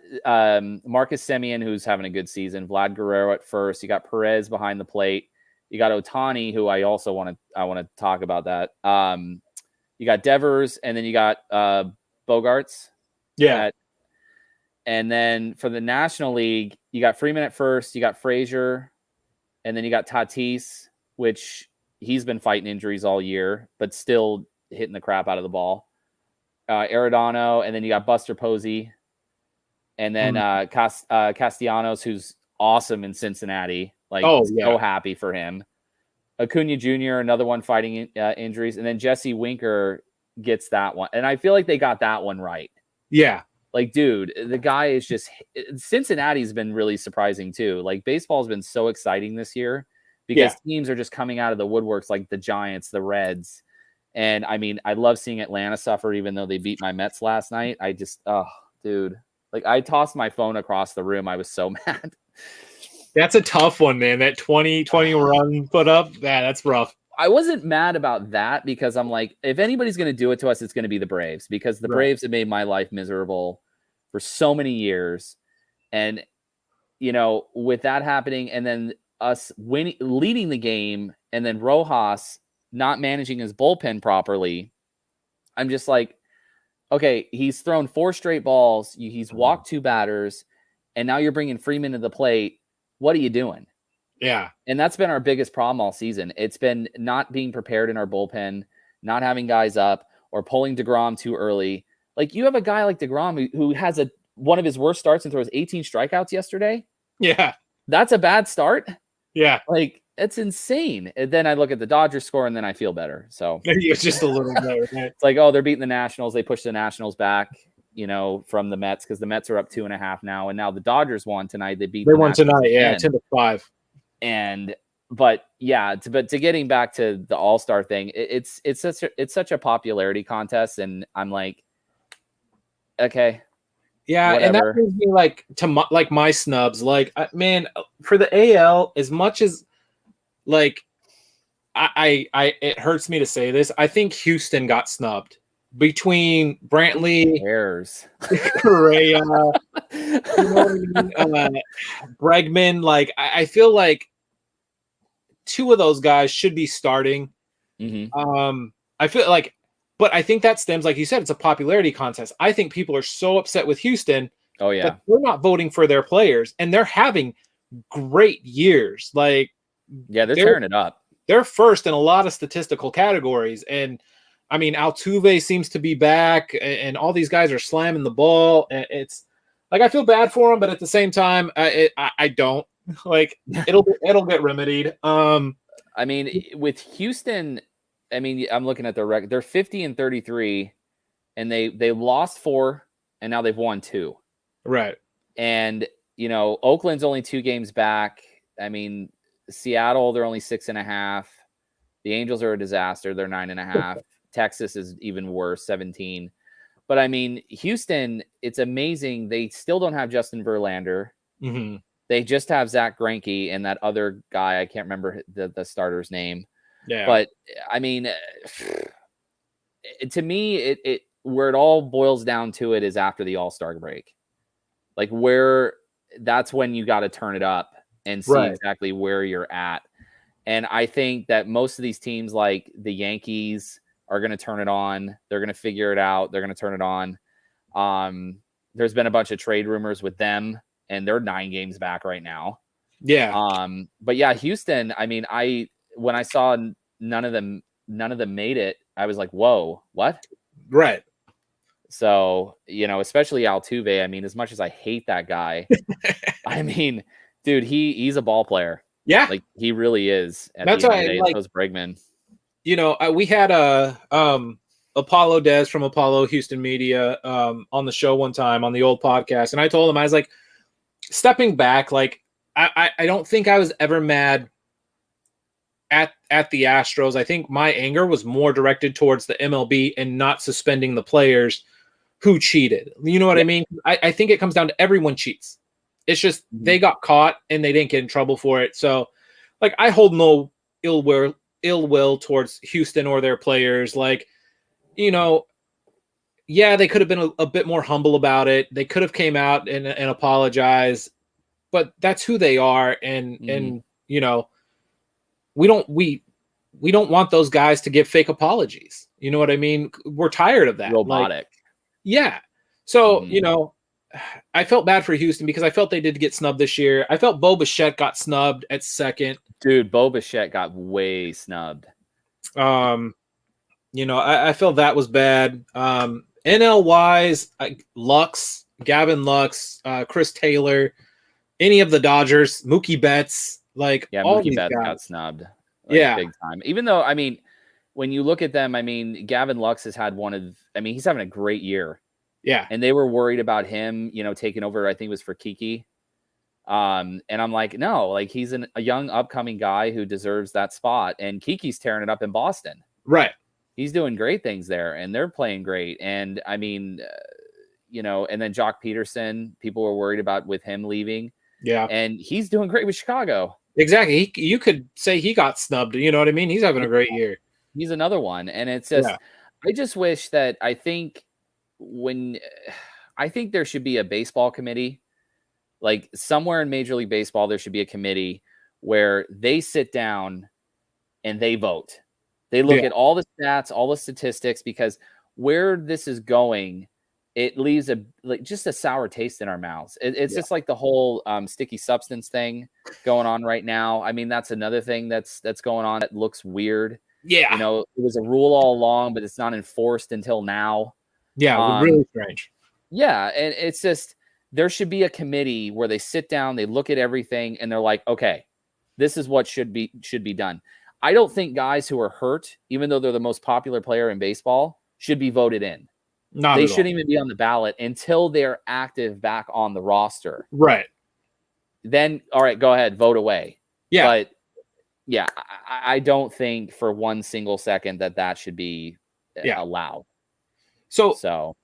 Marcus Semien, who's having a good season, Vlad Guerrero at first, you got Perez behind the plate, you got Ohtani, who I also want to talk about that. You got Devers, and then you got Bogarts. Yeah. And then for the National League, you got Freeman at first, you got Frazier, and then you got Tatis, which he's been fighting injuries all year, but still hitting the crap out of the ball. Arenado, and then you got Buster Posey, and then Castellanos, who's awesome in Cincinnati. Like, so happy for him. Acuna Jr., another one fighting injuries, and then Jesse Winker gets that one. And I feel like they got that one right. Yeah. Like, dude, the guy is just – Cincinnati's been really surprising too. Like, baseball's been so exciting this year because teams are just coming out of the woodworks like the Giants, the Reds. And, I mean, I love seeing Atlanta suffer even though they beat my Mets last night. I just – oh, dude. Like, I tossed my phone across the room. I was so mad. That's a tough one, man. That 20 run put up, that's rough. I wasn't mad about that because I'm like, if anybody's going to do it to us, it's going to be the Braves because the Braves have made my life miserable for so many years. And, you know, with that happening and then us leading the game and then Rojas not managing his bullpen properly, I'm just like, okay, he's thrown 4 straight balls. He's walked 2 batters, and now you're bringing Freeman to the plate. What are you doing? Yeah. And that's been our biggest problem all season. It's been not being prepared in our bullpen, not having guys up, or pulling DeGrom too early. Like, you have a guy like DeGrom who has one of his worst starts and throws 18 strikeouts yesterday. Yeah. That's a bad start. Yeah. Like, it's insane. And then I look at the Dodgers score, and then I feel better. So it's just a little better. Right? It's like, oh, they're beating the Nationals. They pushed the Nationals back, you know, from the Mets because the Mets are up 2.5 now. And now the Dodgers won tonight. They won tonight. Yeah. 10-5. But to getting back to the All-Star thing, it's such a popularity contest. And I'm like, okay. Yeah. Whatever. And that brings me like to my snubs, like, man, for the AL, as much as like, I it hurts me to say this. I think Houston got snubbed between Brantley, Correa, Bregman. Like, I feel like 2 of those guys should be starting. Mm-hmm. I feel like, but I think that stems, like you said, it's a popularity contest. I think people are so upset with Houston. Oh yeah, that they're not voting for their players, and they're having great years. Like, yeah, they're tearing it up. They're first in a lot of statistical categories. And I mean, Altuve seems to be back and all these guys are slamming the ball. It's like, I feel bad for them, but at the same time, I don't like it'll get remedied. I mean, with Houston, I mean, I'm looking at their record. They're 50-33 and they lost 4 and now they've won 2. Right. And, you know, Oakland's only 2 games back. I mean, Seattle, they're only 6.5. The Angels are a disaster. They're 9.5. Texas is even worse, 17. But I mean, Houston, it's amazing. They still don't have Justin Verlander. Mm-hmm. They just have Zach Greinke and that other guy. I can't remember the starter's name. Yeah. But I mean, to me, it where it all boils down to it is after the All-Star break. Like, that's when you got to turn it up and see exactly where you're at. And I think that most of these teams, like the Yankees, are going to turn it on. They're going to figure it out. They're going to turn it on. There's been a bunch of trade rumors with them, and they're 9 games back right now. Yeah. But yeah, Houston, I mean, when I saw none of them made it, I was like, whoa, what? Right. So, especially Altuve. I mean, as much as I hate that guy, I mean, dude, he's a ball player. Yeah. Like, he really is at That's the end why, of the day. like, Those Bregman. We had Apollo Des from Apollo Houston Media on the show one time on the old podcast, and I told him, I was like, stepping back, like, I don't think I was ever mad at the Astros. I think my anger was more directed towards the MLB and not suspending the players who cheated. You know what I mean? I think it comes down to everyone cheats. It's just they got caught and they didn't get in trouble for it. So, like, I hold no ill will towards Houston or their players. Like, yeah, they could have been a bit more humble about it. They could have came out and apologized, but that's who they are. And we don't want those guys to give fake apologies. You know what I mean? We're tired of that. Robotic. Yeah. So, I felt bad for Houston because I felt they did get snubbed this year. I felt Bo Bichette got snubbed at second. Dude, Bo Bichette got way snubbed. I felt that was bad. NL wise, Lux, Gavin Lux, Chris Taylor, any of the Dodgers, Mookie Betts, all Mookie these Betts guys got snubbed. Big time. Even though, I mean, when you look at them, I mean, Gavin Lux has had he's having a great year. Yeah. And they were worried about him, taking over, I think it was for Kiki. And I'm like, no, like, he's a young upcoming guy who deserves that spot. And Kiki's tearing it up in Boston. Right. He's doing great things there and they're playing great. And I mean, and then Jock Peterson, people were worried about with him leaving. Yeah. And he's doing great with Chicago. Exactly. You could say he got snubbed. You know what I mean? He's having a great year. He's another one. And it's just, I just wish that I think there should be a baseball committee, like somewhere in Major League Baseball, there should be a committee where they sit down and they vote. They look at all the stats, all the statistics, because where this is going, it leaves just a sour taste in our mouths. It's just like the whole sticky substance thing going on right now. I mean, that's another thing that's going on that looks weird. Yeah. It was a rule all along, but it's not enforced until now. Yeah, really strange. Yeah, and it's just, there should be a committee where they sit down, they look at everything, and they're like, okay, this is what should be done. I don't think guys who are hurt, even though they're the most popular player in baseball, should be voted in. They shouldn't even be on the ballot until they're active back on the roster. Right. Then, all right, go ahead, vote away. Yeah. But, yeah, I don't think for one single second that should be allowed. So,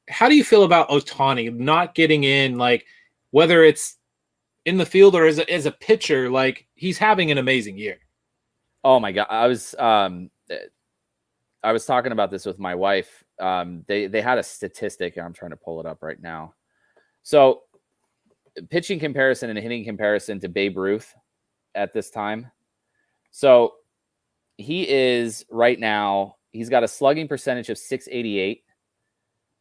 how do you feel about Ohtani not getting in, like, whether it's in the field or as a pitcher? Like, he's having an amazing year. Oh my God. I was talking about this with my wife. They had a statistic, and I'm trying to pull it up right now. So, pitching comparison and hitting comparison to Babe Ruth at this time. So, he is right now, he's got a slugging percentage of .688,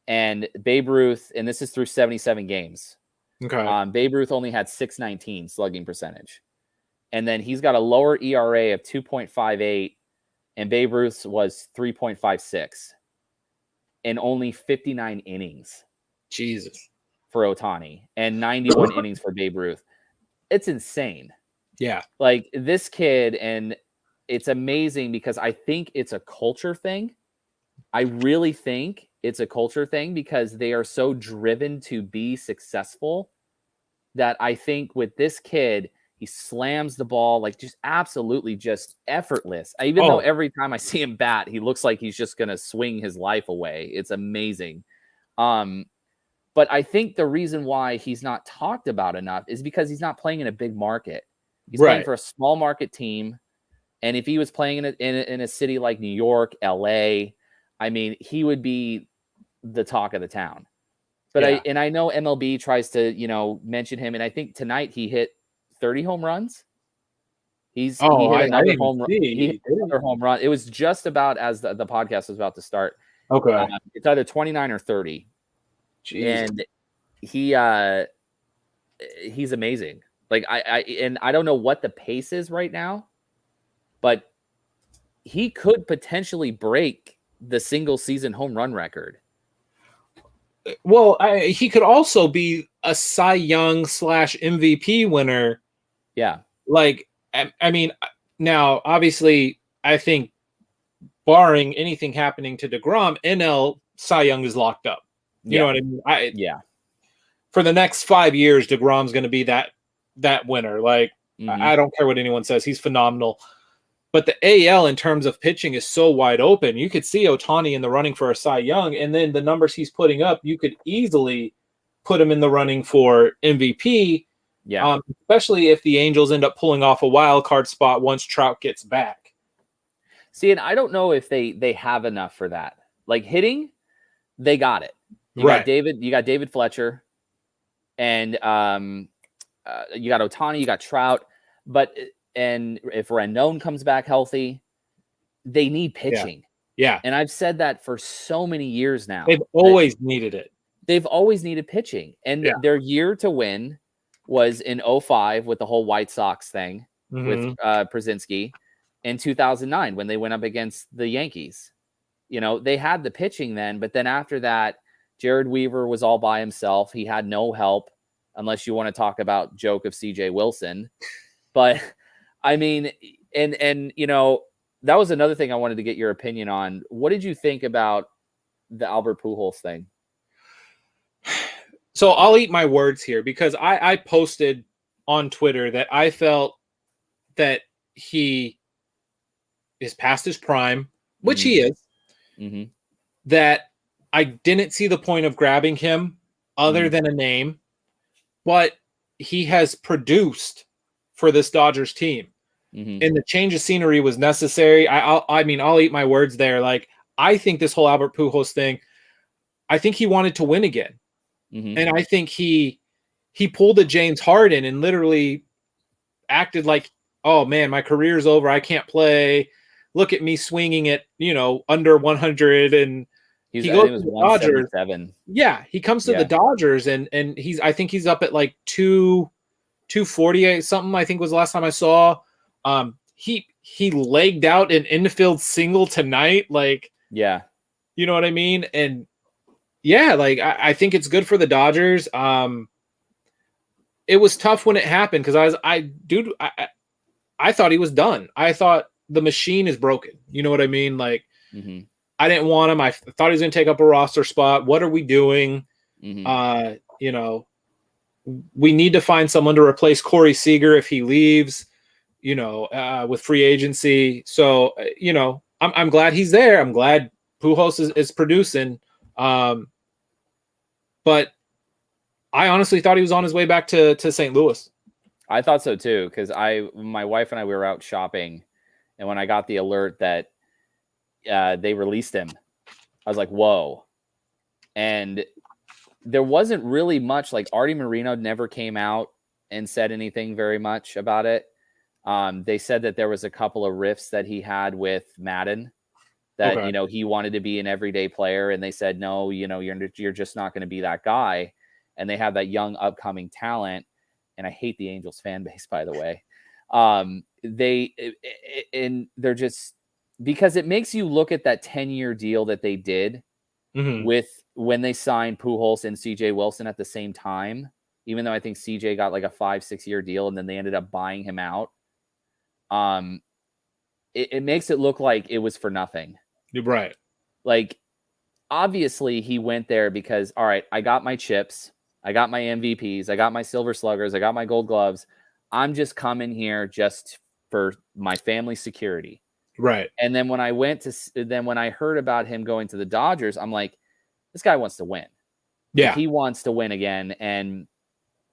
and Babe Ruth, and this is through 77 games. Okay. Babe Ruth only had .619 slugging percentage. And then he's got a lower ERA of 2.58, and Babe Ruth's was 3.56 in only 59 innings. Jesus. For Ohtani, and 91 innings for Babe Ruth. It's insane. Yeah. Like, this kid, and it's amazing because I think it's a culture thing. I really think it's a culture thing because they are so driven to be successful that I think with this kid, he slams the ball like just absolutely just effortless. Even though every time I see him bat, he looks like he's just going to swing his life away. It's amazing. But I think the reason why he's not talked about enough is because he's not playing in a big market. He's playing for a small market team. And if he was playing in a city like New York, LA, I mean, he would be the talk of the town. But I know MLB tries to, mention him. And I think tonight he hit 30 home runs. He hit another home run. It was just about as the podcast was about to start. Okay. It's either 29 or 30. Jeez. And he's amazing. Like I don't know what the pace is right now, but he could potentially break the single season home run record. Well, he could also be a Cy Young / MVP winner. Yeah. Like, I mean, now obviously, I think barring anything happening to DeGrom, NL Cy Young is locked up. You know what I mean? Yeah. For the next 5 years, DeGrom's going to be that winner. Like, I don't care what anyone says; he's phenomenal. But the AL in terms of pitching is so wide open. You could see Ohtani in the running for a Cy Young, and then the numbers he's putting up, you could easily put him in the running for MVP. Yeah. Especially if the Angels end up pulling off a wild card spot once Trout gets back. See, and I don't know if they have enough for that. Like hitting, they got it. You got David Fletcher, and you got Ohtani, you got Trout, and if Rendon comes back healthy, they need pitching. Yeah. And I've said that for so many years now. They've always needed it. They've always needed pitching. And their year to win was in 2005 with the whole White Sox thing with Przinsky, in 2009 when they went up against the Yankees. You know, they had the pitching then, but then after that, Jared Weaver was all by himself. He had no help, unless you want to talk about joke of CJ Wilson. But I mean, and you know, that was another thing I wanted to get your opinion on. What did you think about the Albert Pujols thing? So I'll eat my words here because I posted on Twitter that I felt that he is past his prime, which he is. That I didn't see the point of grabbing him other than a name, but he has produced for this Dodgers team. And the change of scenery was necessary. I mean, I'll eat my words there. Like, I think this whole Albert Pujols thing, I think he wanted to win again. And I think he pulled a James Harden and literally acted like, oh man, my career's over. I can't play. Look at me swinging at, under 100. And he goes to the Dodgers. Yeah, he comes to the Dodgers and I think he's up at like 248 something, I think was the last time I saw. He legged out an infield single tonight. Like, you know what I mean? And like, I think it's good for the Dodgers. It was tough when it happened because I thought he was done. I thought the machine is broken. You know what I mean? Like, I didn't want him. I thought he was going to take up a roster spot. What are we doing? We need to find someone to replace Corey Seager if he leaves, with free agency. So, I'm glad he's there. I'm glad Pujols is producing. But I honestly thought he was on his way back to St. Louis. I thought so too, because my wife and I, we were out shopping, and when I got the alert that they released him, I was like, whoa. And there wasn't really much, like Artie Moreno never came out and said anything very much about it. They said that there was a couple of riffs that he had with Madden that, he wanted to be an everyday player. And they said, no, you're just not going to be that guy. And they have that young upcoming talent. And I hate the Angels fan base, by the way. They're just, because it makes you look at that 10-year deal that they did with when they signed Pujols and CJ Wilson at the same time, even though I think CJ got like a 5-6 year deal and then they ended up buying him out. It makes it look like it was for nothing. You're right. Like, obviously he went there because, all right, I got my chips. I got my MVPs. I got my silver sluggers. I got my gold gloves. I'm just coming here just for my family's security. Right. And then when I heard about him going to the Dodgers, I'm like, this guy wants to win. Yeah. Like, he wants to win again. And,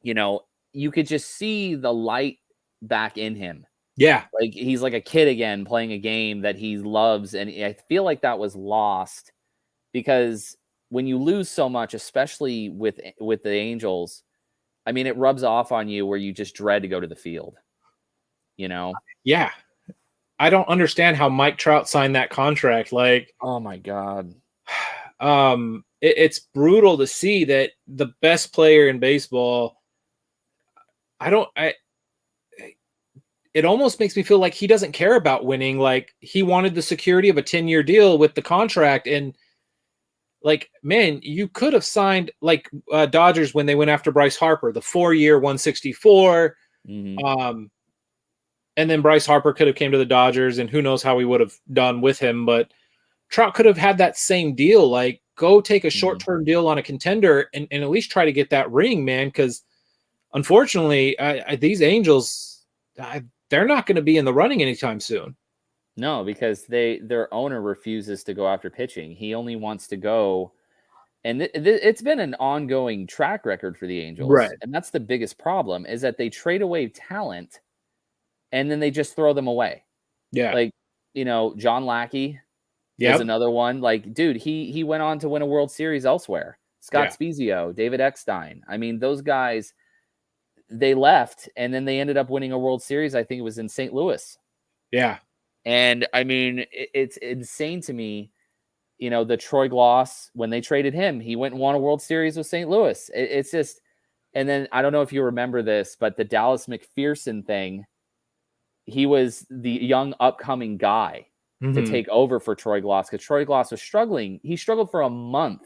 you could just see the light back in him. Yeah. Like, he's like a kid again playing a game that he loves. And I feel like that was lost because when you lose so much, especially with the Angels, I mean, it rubs off on you where you just dread to go to the field, Yeah. I don't understand how Mike Trout signed that contract. Like, oh my God. It's brutal to see that the best player in baseball, it almost makes me feel like he doesn't care about winning. Like he wanted the security of a 10-year deal with the contract. And like, man, you could have signed like Dodgers when they went after Bryce Harper, the 4-year 164. And then Bryce Harper could have came to the Dodgers, and who knows how we would have done with him. But Trout could have had that same deal. Like, go take a short-term deal on a contender and at least try to get that ring, man. Because unfortunately, these Angels, they're not going to be in the running anytime soon. No, because their owner refuses to go after pitching. He only wants to go, and it's been an ongoing track record for the Angels, right? And that's the biggest problem is that they trade away talent, and then they just throw them away. Yeah, like John Lackey is another one. Like, dude, he went on to win a World Series elsewhere. Scott Spezio, David Eckstein. I mean, those guys, they left, and then they ended up winning a World Series. I think it was in St. Louis. Yeah. And I mean, it's insane to me, the Troy Gloss, when they traded him, he went and won a World Series with St. Louis. It's just, and then I don't know if you remember this, but the Dallas McPherson thing, he was the young upcoming guy to take over for Troy Gloss because Troy Gloss was struggling. He struggled for a month,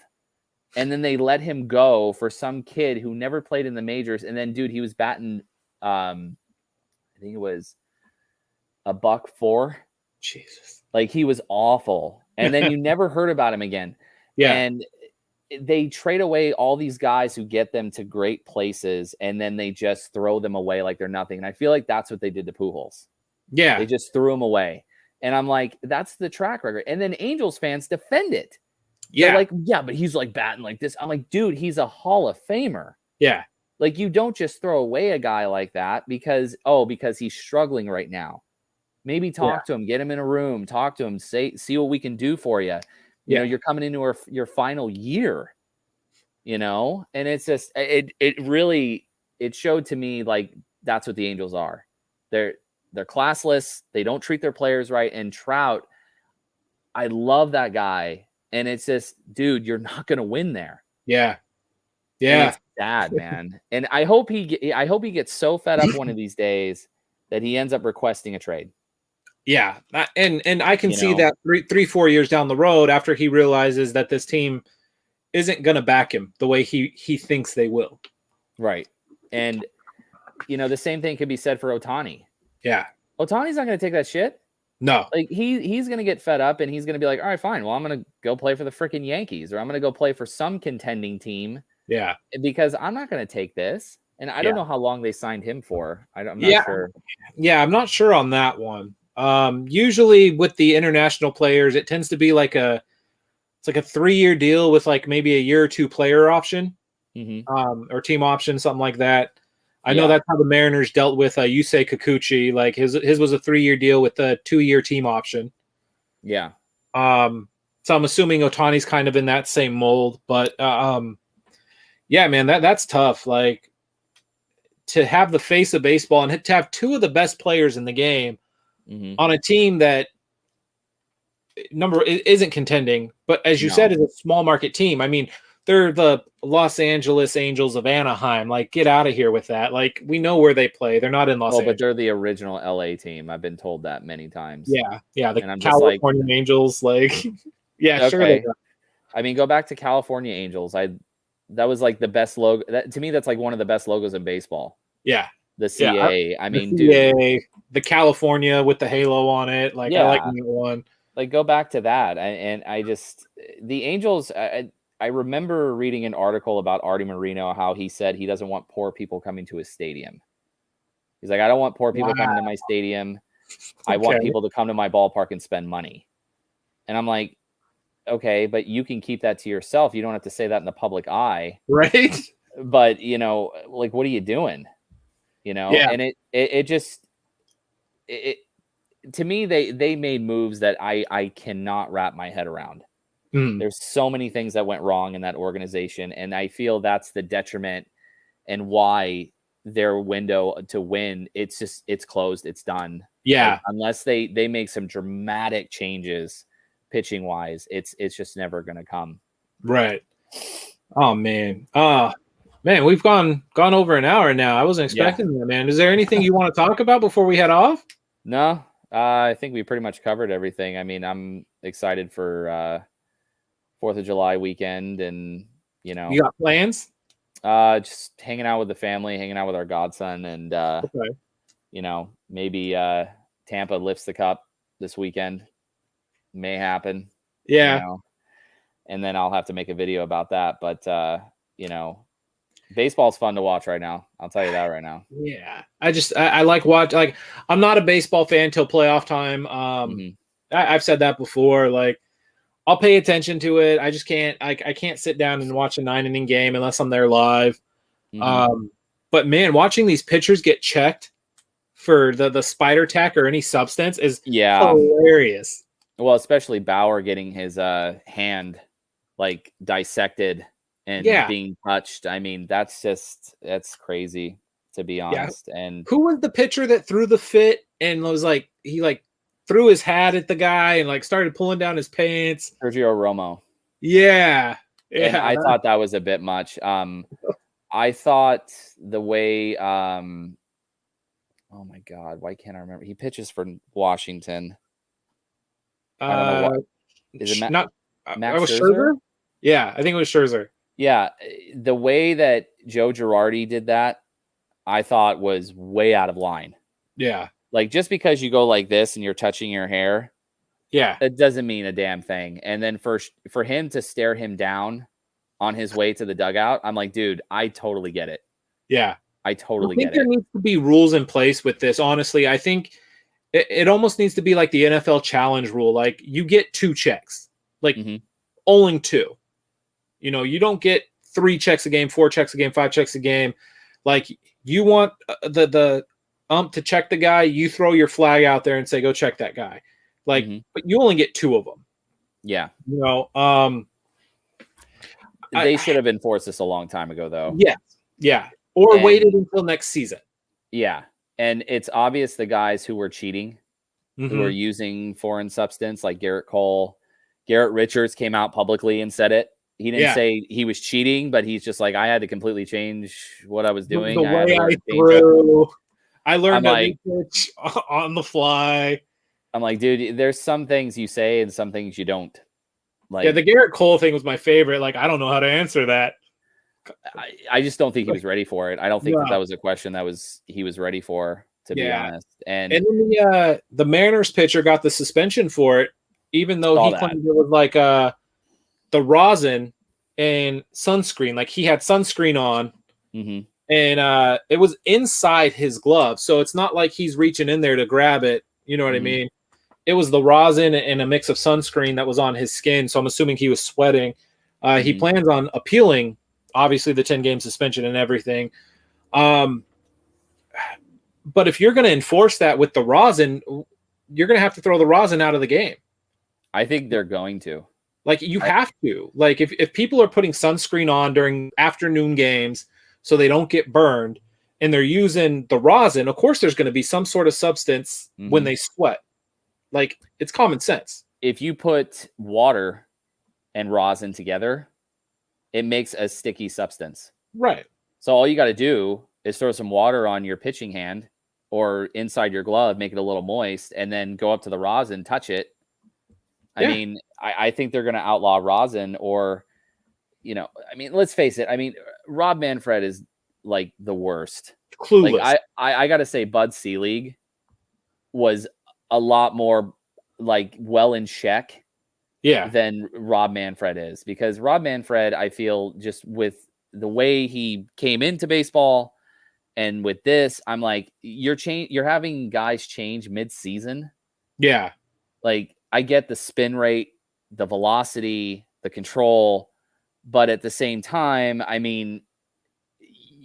and then they let him go for some kid who never played in the majors. And then, dude, he was batting, I think it was $104. Jesus. Like, he was awful. And then you never heard about him again. Yeah. And they trade away all these guys who get them to great places, and then they just throw them away like they're nothing. And I feel like that's what they did to Pujols. Yeah. They just threw him away. And I'm like, that's the track record. And then Angels fans defend it. Yeah. They're like, yeah, but he's like batting like this. I'm like, dude, he's a Hall of Famer. Yeah. Like, you don't just throw away a guy like that because he's struggling right now. Maybe talk to him, get him in a room, talk to him, see what we can do for you. You know, you're coming into your final year, and it's just, it showed to me like that's what the Angels are. They're classless. They don't treat their players right. And Trout, I love that guy. And it's just, dude, you're not going to win there. Yeah. Yeah. And it's sad, man. And I hope he gets so fed up one of these days that he ends up requesting a trade. Yeah. And I can see that 3-4 years down the road after he realizes that this team isn't going to back him the way he thinks they will. Right. And, the same thing could be said for Ohtani. Yeah. Ohtani's not going to take that shit. No. Like, he's going to get fed up, and he's going to be like, all right, fine. Well, I'm going to go play for the freaking Yankees, or I'm going to go play for some contending team. Yeah. Because I'm not going to take this. And I don't know how long they signed him for. I'm not sure. Yeah, I'm not sure on that one. Usually with the international players, it tends to be like it's like a 3-year deal with like maybe a year or two player option, or team option, something like that. I know that's how the Mariners dealt with Yusei Kikuchi. Like his was a 3-year deal with a 2-year team option. Yeah. So I'm assuming Ohtani's kind of in that same mold, but yeah, man, that's tough. Like to have the face of baseball and to have two of the best players in the game on a team that isn't contending, but as you said, is a small market team. I mean, they're the Los Angeles Angels of Anaheim. Like, get out of here with that. Like, we know where they play. They're not in Los Angeles. But they're the original LA team. I've been told that many times. Yeah. The California Angels, like, yeah, okay. Sure. I mean, go back to California Angels. That was like the best logo. To me, that's like one of the best logos in baseball. Yeah. The CA. I mean, the CA, the California with the halo on it. Like, I like that one. Like, go back to that. And I just, the Angels, I remember reading an article about Artie Moreno, how he said he doesn't want poor people coming to his stadium. He's like, I don't want poor people coming to my stadium. I want people to come to my ballpark and spend money. And I'm like, okay, but you can keep that to yourself. You don't have to say that in the public eye. Right. But, like, what are you doing? And it just, to me, they made moves that I cannot wrap my head around. There's so many things that went wrong in that organization, and I feel that's the detriment and why their window to win, it's closed, it's done. Yeah. Like, unless they make some dramatic changes pitching wise, it's just never going to come. Right. Oh man. Man, we've gone over an hour now. I wasn't expecting that, man. Is there anything you want to talk about before we head off? No, I think we pretty much covered everything. I mean, I'm excited for 4th of July weekend, and you got plans? Just hanging out with the family, hanging out with our godson, and okay. Maybe Tampa lifts the cup this weekend. May happen. Yeah. And then I'll have to make a video about that. But baseball's fun to watch right now. I'll tell you that right now. Yeah. I like watch, like, I'm not a baseball fan till playoff time. I've said that before. Like, I'll pay attention to it. I just can't, I can't sit down and watch a 9-inning game unless I'm there live. But man, watching these pitchers get checked for the spider tack or any substance is hilarious. Well, especially Bauer getting his hand like dissected and being touched. I mean, that's crazy, to be honest. Yeah. And who was the pitcher that threw the fit and was like, he like threw his hat at the guy and like started pulling down his pants? Sergio Romo. Yeah. And I thought that was a bit much. I thought the way oh my God, why can't I remember? He pitches for Washington. I don't know what. Is it Max Scherzer? Yeah, I think it was Scherzer. Yeah, the way that Joe Girardi did that, I thought was way out of line. Yeah. Like, just because you go like this and you're touching your hair, that doesn't mean a damn thing. And then for him to stare him down on his way to the dugout, I'm like, dude, I totally get it. Yeah. I totally get it. There needs to be rules in place with this. Honestly, I think it almost needs to be like the NFL challenge rule. Like, you get 2 checks, like only 2. You don't get 3 checks a game, 4 checks a game, 5 checks a game. Like, you want the ump to check the guy, you throw your flag out there and say, go check that guy. Like, but you only get 2 of them. Yeah. They should have enforced this a long time ago, though. Yeah. Yeah. Or waited until next season. Yeah. And it's obvious the guys who were cheating, who were using foreign substance, like Garrett Cole, Garrett Richards came out publicly and said it. He didn't say he was cheating, but he's just like, I had to completely change what I was doing. The way I threw. I learned a new pitch on the fly. I'm like, dude, there's some things you say and some things you don't. Like, the Garrett Cole thing was my favorite. Like, I don't know how to answer that. I just don't think he was ready for it. I don't think that was a question he was ready for, to be honest. And then the Mariners pitcher got the suspension for it, even though he claimed it was like the rosin and sunscreen. Like, he had sunscreen on, and it was inside his glove, so it's not like he's reaching in there to grab it. You know what I mean? It was the rosin and a mix of sunscreen that was on his skin. So I'm assuming he was sweating. He plans on appealing, obviously, the 10-game suspension and everything. But if you're going to enforce that with the rosin, you're going to have to throw the rosin out of the game. I think they're going to. Like, you have to. Like, if people are putting sunscreen on during afternoon games so they don't get burned, and they're using the rosin, of course there's going to be some sort of substance when they sweat. Like, it's common sense. If you put water and rosin together, it makes a sticky substance. Right. So all you got to do is throw some water on your pitching hand or inside your glove, make it a little moist, and then go up to the rosin, touch it. I mean, I think they're going to outlaw rosin, or, I mean, let's face it. I mean, Rob Manfred is like the worst. Clueless. Like, I got to say, Bud Selig was a lot more like well in check than Rob Manfred is, because Rob Manfred, I feel, just with the way he came into baseball and with this, I'm like, you're having guys change mid-season. Yeah. Like, I get the spin rate, the velocity, the control, but at the same time, I mean,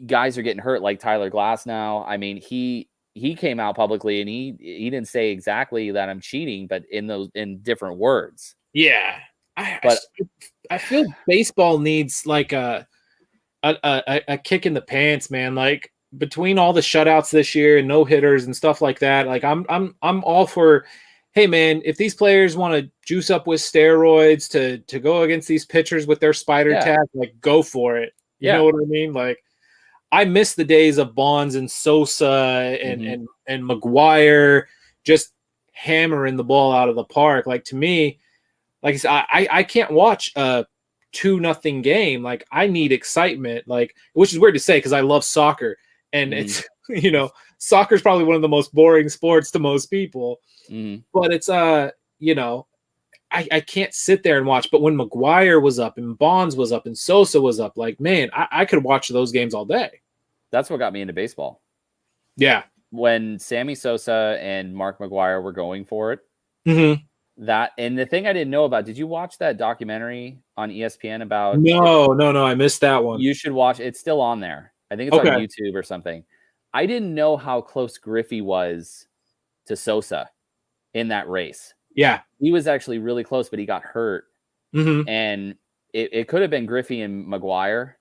guys are getting hurt, like Tyler Glass now. I mean, he came out publicly and he didn't say exactly that I'm cheating, but in different words. Yeah. I feel baseball needs like a kick in the pants, man. Like, between all the shutouts this year and no hitters and stuff like that, like, I'm all for, hey man, if these players want to juice up with steroids to go against these pitchers with their spider tack, like, go for it. You know what I mean? Like, I miss the days of Bonds and Sosa and McGuire just hammering the ball out of the park. Like, to me, like I said, I can't watch a 2-0 game. Like, I need excitement, like, which is weird to say because I love soccer, and it's soccer is probably one of the most boring sports to most people. But it's I can't sit there and watch. But when McGuire was up and Bonds was up and Sosa was up, like, man, I could watch those games all day. That's what got me into baseball. Yeah. When Sammy Sosa and Mark McGuire were going for it, that, and the thing I didn't know about, did you watch that documentary on ESPN about? No, I missed that one. You should watch. It's still on there. I think it's on YouTube or something. I didn't know how close Griffey was to Sosa in that race. Yeah. He was actually really close, but he got hurt. And it could have been Griffey and McGuire,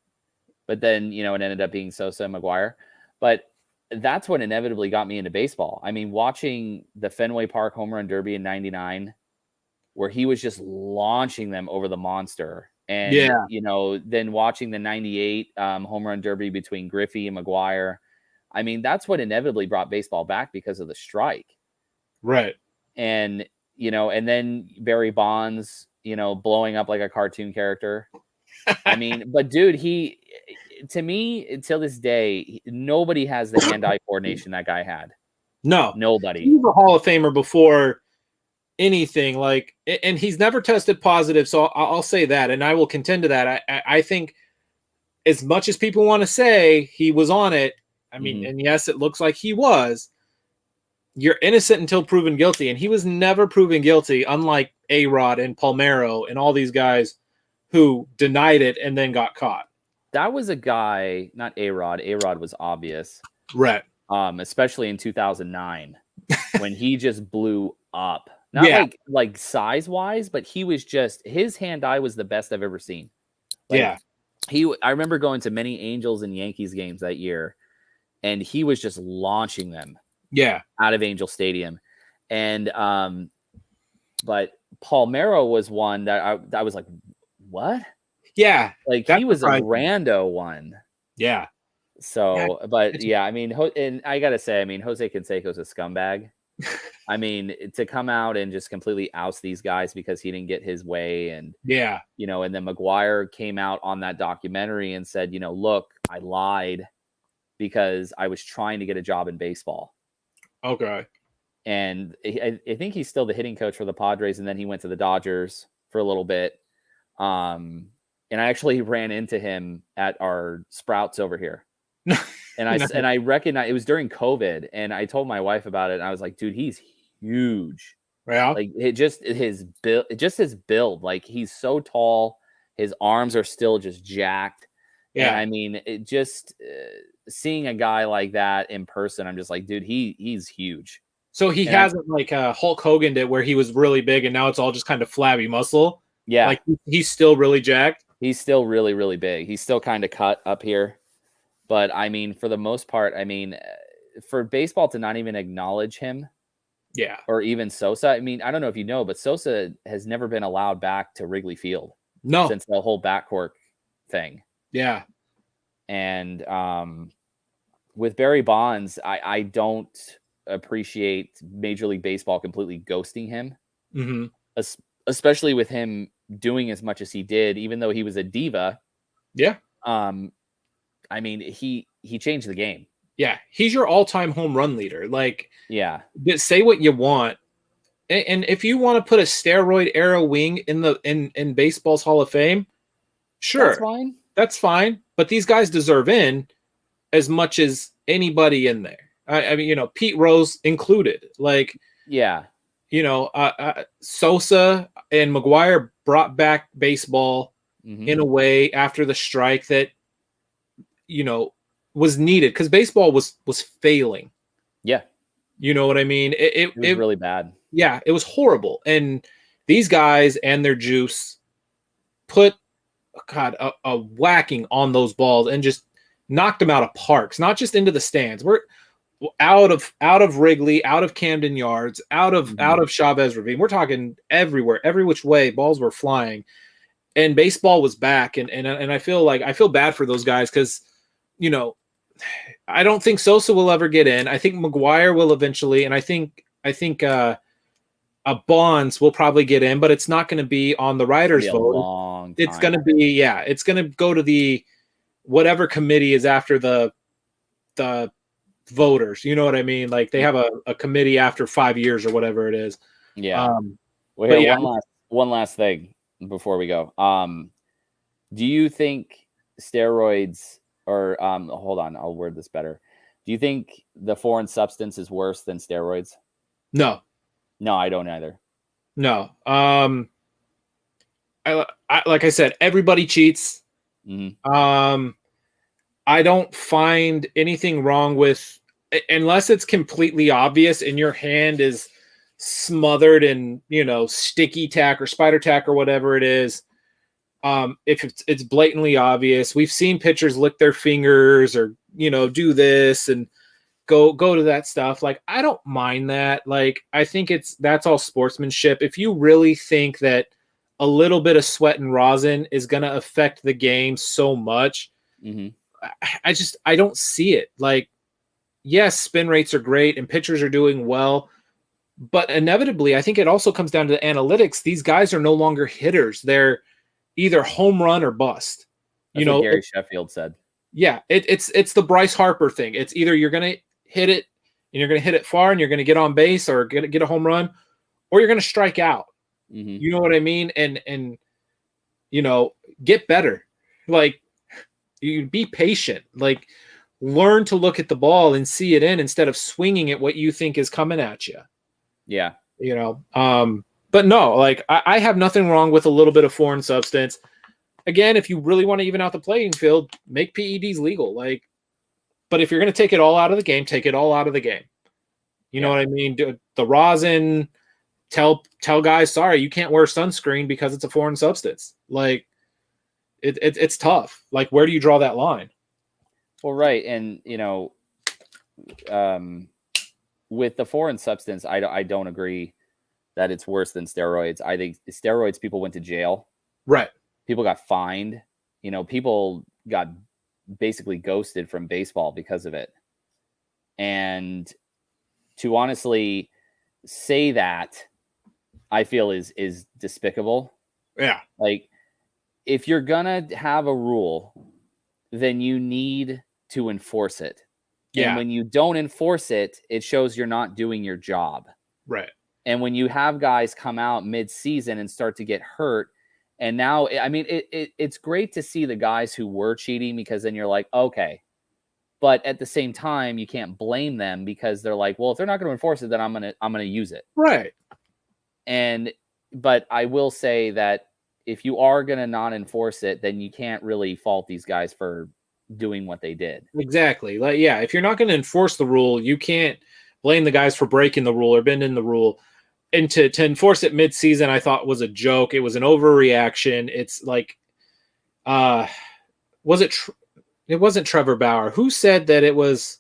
but then, it ended up being Sosa and McGuire. But that's what inevitably got me into baseball. I mean, watching the Fenway Park Home Run Derby in '99, where he was just launching them over the monster. And, then watching the '98 Home Run Derby between Griffey and McGuire. I mean, that's what inevitably brought baseball back because of the strike. Right. And, and then Barry Bonds, blowing up like a cartoon character. I mean, but dude, to me, until this day, nobody has the hand-eye coordination that guy had. No. Nobody. He's a Hall of Famer before anything. Like, and he's never tested positive, so I'll say that, and I will contend to that. I think as much as people want to say he was on it, I mean, and yes, it looks like he was, you're innocent until proven guilty, and he was never proven guilty, unlike A-Rod and Palmeiro and all these guys who denied it and then got caught. That was a guy, not A-Rod. A-Rod was obvious. Right. Especially in 2009 when he just blew up. Not like size-wise, but he was just, his hand-eye was the best I've ever seen. Like, I remember going to many Angels and Yankees games that year, and he was just launching them out of Angel Stadium. And but Palmeiro was one that I was like, what? Yeah. Like, he was a rando one. Yeah. So, but yeah, I mean, and I got to say, I mean, Jose Canseco's a scumbag. I mean, to come out and just completely oust these guys because he didn't get his way. And, and then McGuire came out on that documentary and said, look, I lied because I was trying to get a job in baseball. Okay. And I think he's still the hitting coach for the Padres. And then he went to the Dodgers for a little bit. And I actually ran into him at our Sprouts over here. And I recognized it was during COVID, and I told my wife about it. And I was like, dude, he's huge. Yeah. Like, his build, like, he's so tall. His arms are still just jacked. Yeah. And I mean, it just seeing a guy like that in person, I'm just like, dude, he's huge. So he hasn't like Hulk Hogan did, where he was really big and now it's all just kind of flabby muscle. Yeah. Like, he's still really jacked. He's still really, really big. He's still kind of cut up here. But, I mean, for the most part, I mean, for baseball to not even acknowledge him, or even Sosa, I mean, I don't know if you know, but Sosa has never been allowed back to Wrigley Field. No. Since the whole backcourt thing. Yeah. And with Barry Bonds, I don't appreciate Major League Baseball completely ghosting him, especially with him doing as much as he did, even though he was a diva. Yeah. I mean, he changed the game. Yeah, he's your all-time home run leader. Like, say what you want, and if you want to put a steroid era wing in baseball's Hall of Fame, sure, that's fine. But these guys deserve in as much as anybody in there. I mean, Pete Rose included. Like, Sosa and McGuire brought back baseball in a way after the strike that, was needed, because baseball was failing. Yeah. You know what I mean? It was really bad. Yeah, it was horrible. And these guys and their juice put a whacking on those balls and just knocked them out of parks, not just into the stands. We're out of Wrigley, out of Camden Yards, out of Chavez Ravine. We're talking everywhere, every which way balls were flying. And baseball was back, and I feel bad for those guys, because I don't think Sosa will ever get in. I think McGuire will eventually, and I think Bonds will probably get in, but it's not going to be on the writers' vote. Long time. It's going to be it's going to go to the whatever committee is after the voters. You know what I mean? Like they have a committee after 5 years or whatever it is. Yeah. Well, here, one last thing before we go. Do you think steroids or hold on, I'll word this better. Do you think the foreign substance is worse than steroids? No, I don't either. No. I like I said, everybody cheats. Mm-hmm. I don't find anything wrong with, unless it's completely obvious and your hand is smothered in, sticky tack or spider tack or whatever it is. If it's blatantly obvious, we've seen pitchers lick their fingers or, do this and go to that stuff. Like, I don't mind that. Like, I think that's all sportsmanship. If you really think that a little bit of sweat and rosin is going to affect the game so much, mm-hmm. I don't see it. Like, yes, spin rates are great and pitchers are doing well, but inevitably, I think it also comes down to the analytics. These guys are no longer hitters. They're either home run or bust. That's what Gary Sheffield said. Yeah, it's the Bryce Harper thing. It's either you're going to hit it and you're going to hit it far and you're going to get on base or get a home run, or you're going to strike out. Mm-hmm. You know what I mean? And get better. Like, you be patient. Like, learn to look at the ball and see it in instead of swinging at what you think is coming at you. Yeah. But no, like I have nothing wrong with a little bit of foreign substance. Again, if you really want to even out the playing field, make PEDs legal. Like, but if you're going to take it all out of the game, take it all out of the game. You know what I mean? The rosin, tell guys, sorry, you can't wear sunscreen because it's a foreign substance. Like, it's tough. Like, where do you draw that line? Well, right. And, with the foreign substance, I don't agree that it's worse than steroids. I think steroids, people went to jail. Right. People got fined. People got basically ghosted from baseball because of it. And to honestly say that, I feel is despicable. Yeah. Like, if you're gonna have a rule, then you need to enforce it. Yeah. And when you don't enforce it, it shows you're not doing your job. Right. And when you have guys come out mid-season and start to get hurt, and now, I mean, it's great to see the guys who were cheating, because then you're like, okay. But at the same time, you can't blame them, because they're like, well, if they're not going to enforce it, then I'm gonna use it. Right. But I will say that if you are going to not enforce it, then you can't really fault these guys for doing what they did. Exactly. Like, yeah, if you're not going to enforce the rule, you can't blame the guys for breaking the rule or bending the rule. And to enforce it mid-season, I thought was a joke. It was an overreaction. It's like, it wasn't Trever Bauer who said that it was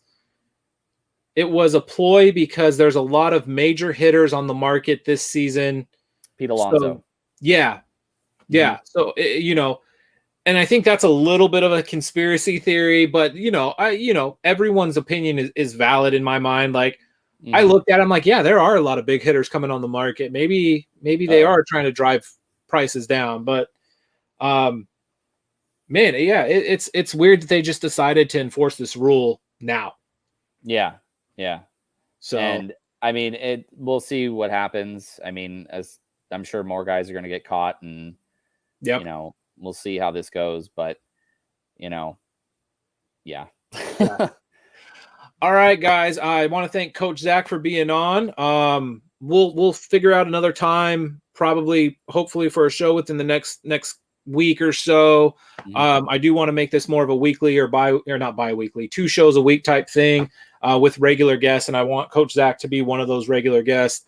a ploy because there's a lot of major hitters on the market this season. Pete Alonso. So, yeah. Yeah. So, and I think that's a little bit of a conspiracy theory, but everyone's opinion is valid in my mind. Like, I looked at it, I'm like, yeah, there are a lot of big hitters coming on the market. Maybe they are trying to drive prices down, but man, yeah, it's weird that they just decided to enforce this rule now. Yeah. Yeah. So, and I mean, we'll see what happens. I mean, as I'm sure more guys are going to get caught, and we'll see how this goes, but yeah. All right, guys. I want to thank Coach Zach for being on. We'll figure out another time, hopefully for a show within the next week or so. I do want to make this more of a weekly or not bi-weekly, 2 shows a week type thing with regular guests, and I want Coach Zach to be one of those regular guests.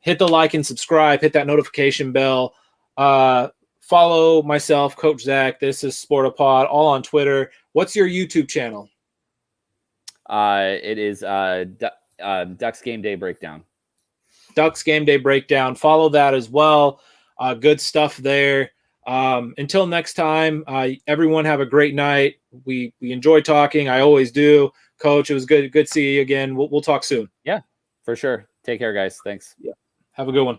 Hit the like and subscribe. Hit that notification bell. Follow myself, Coach Zach. This is Sportapod, all on Twitter. What's your YouTube channel? It is Ducks Game Day Breakdown. Ducks Game Day Breakdown. Follow that as well. Good stuff there. Until next time, everyone have a great night. We enjoy talking. I always do. Coach, it was good to see you again. We'll talk soon. Yeah, for sure. Take care, guys. Thanks. Yeah. Have a good one.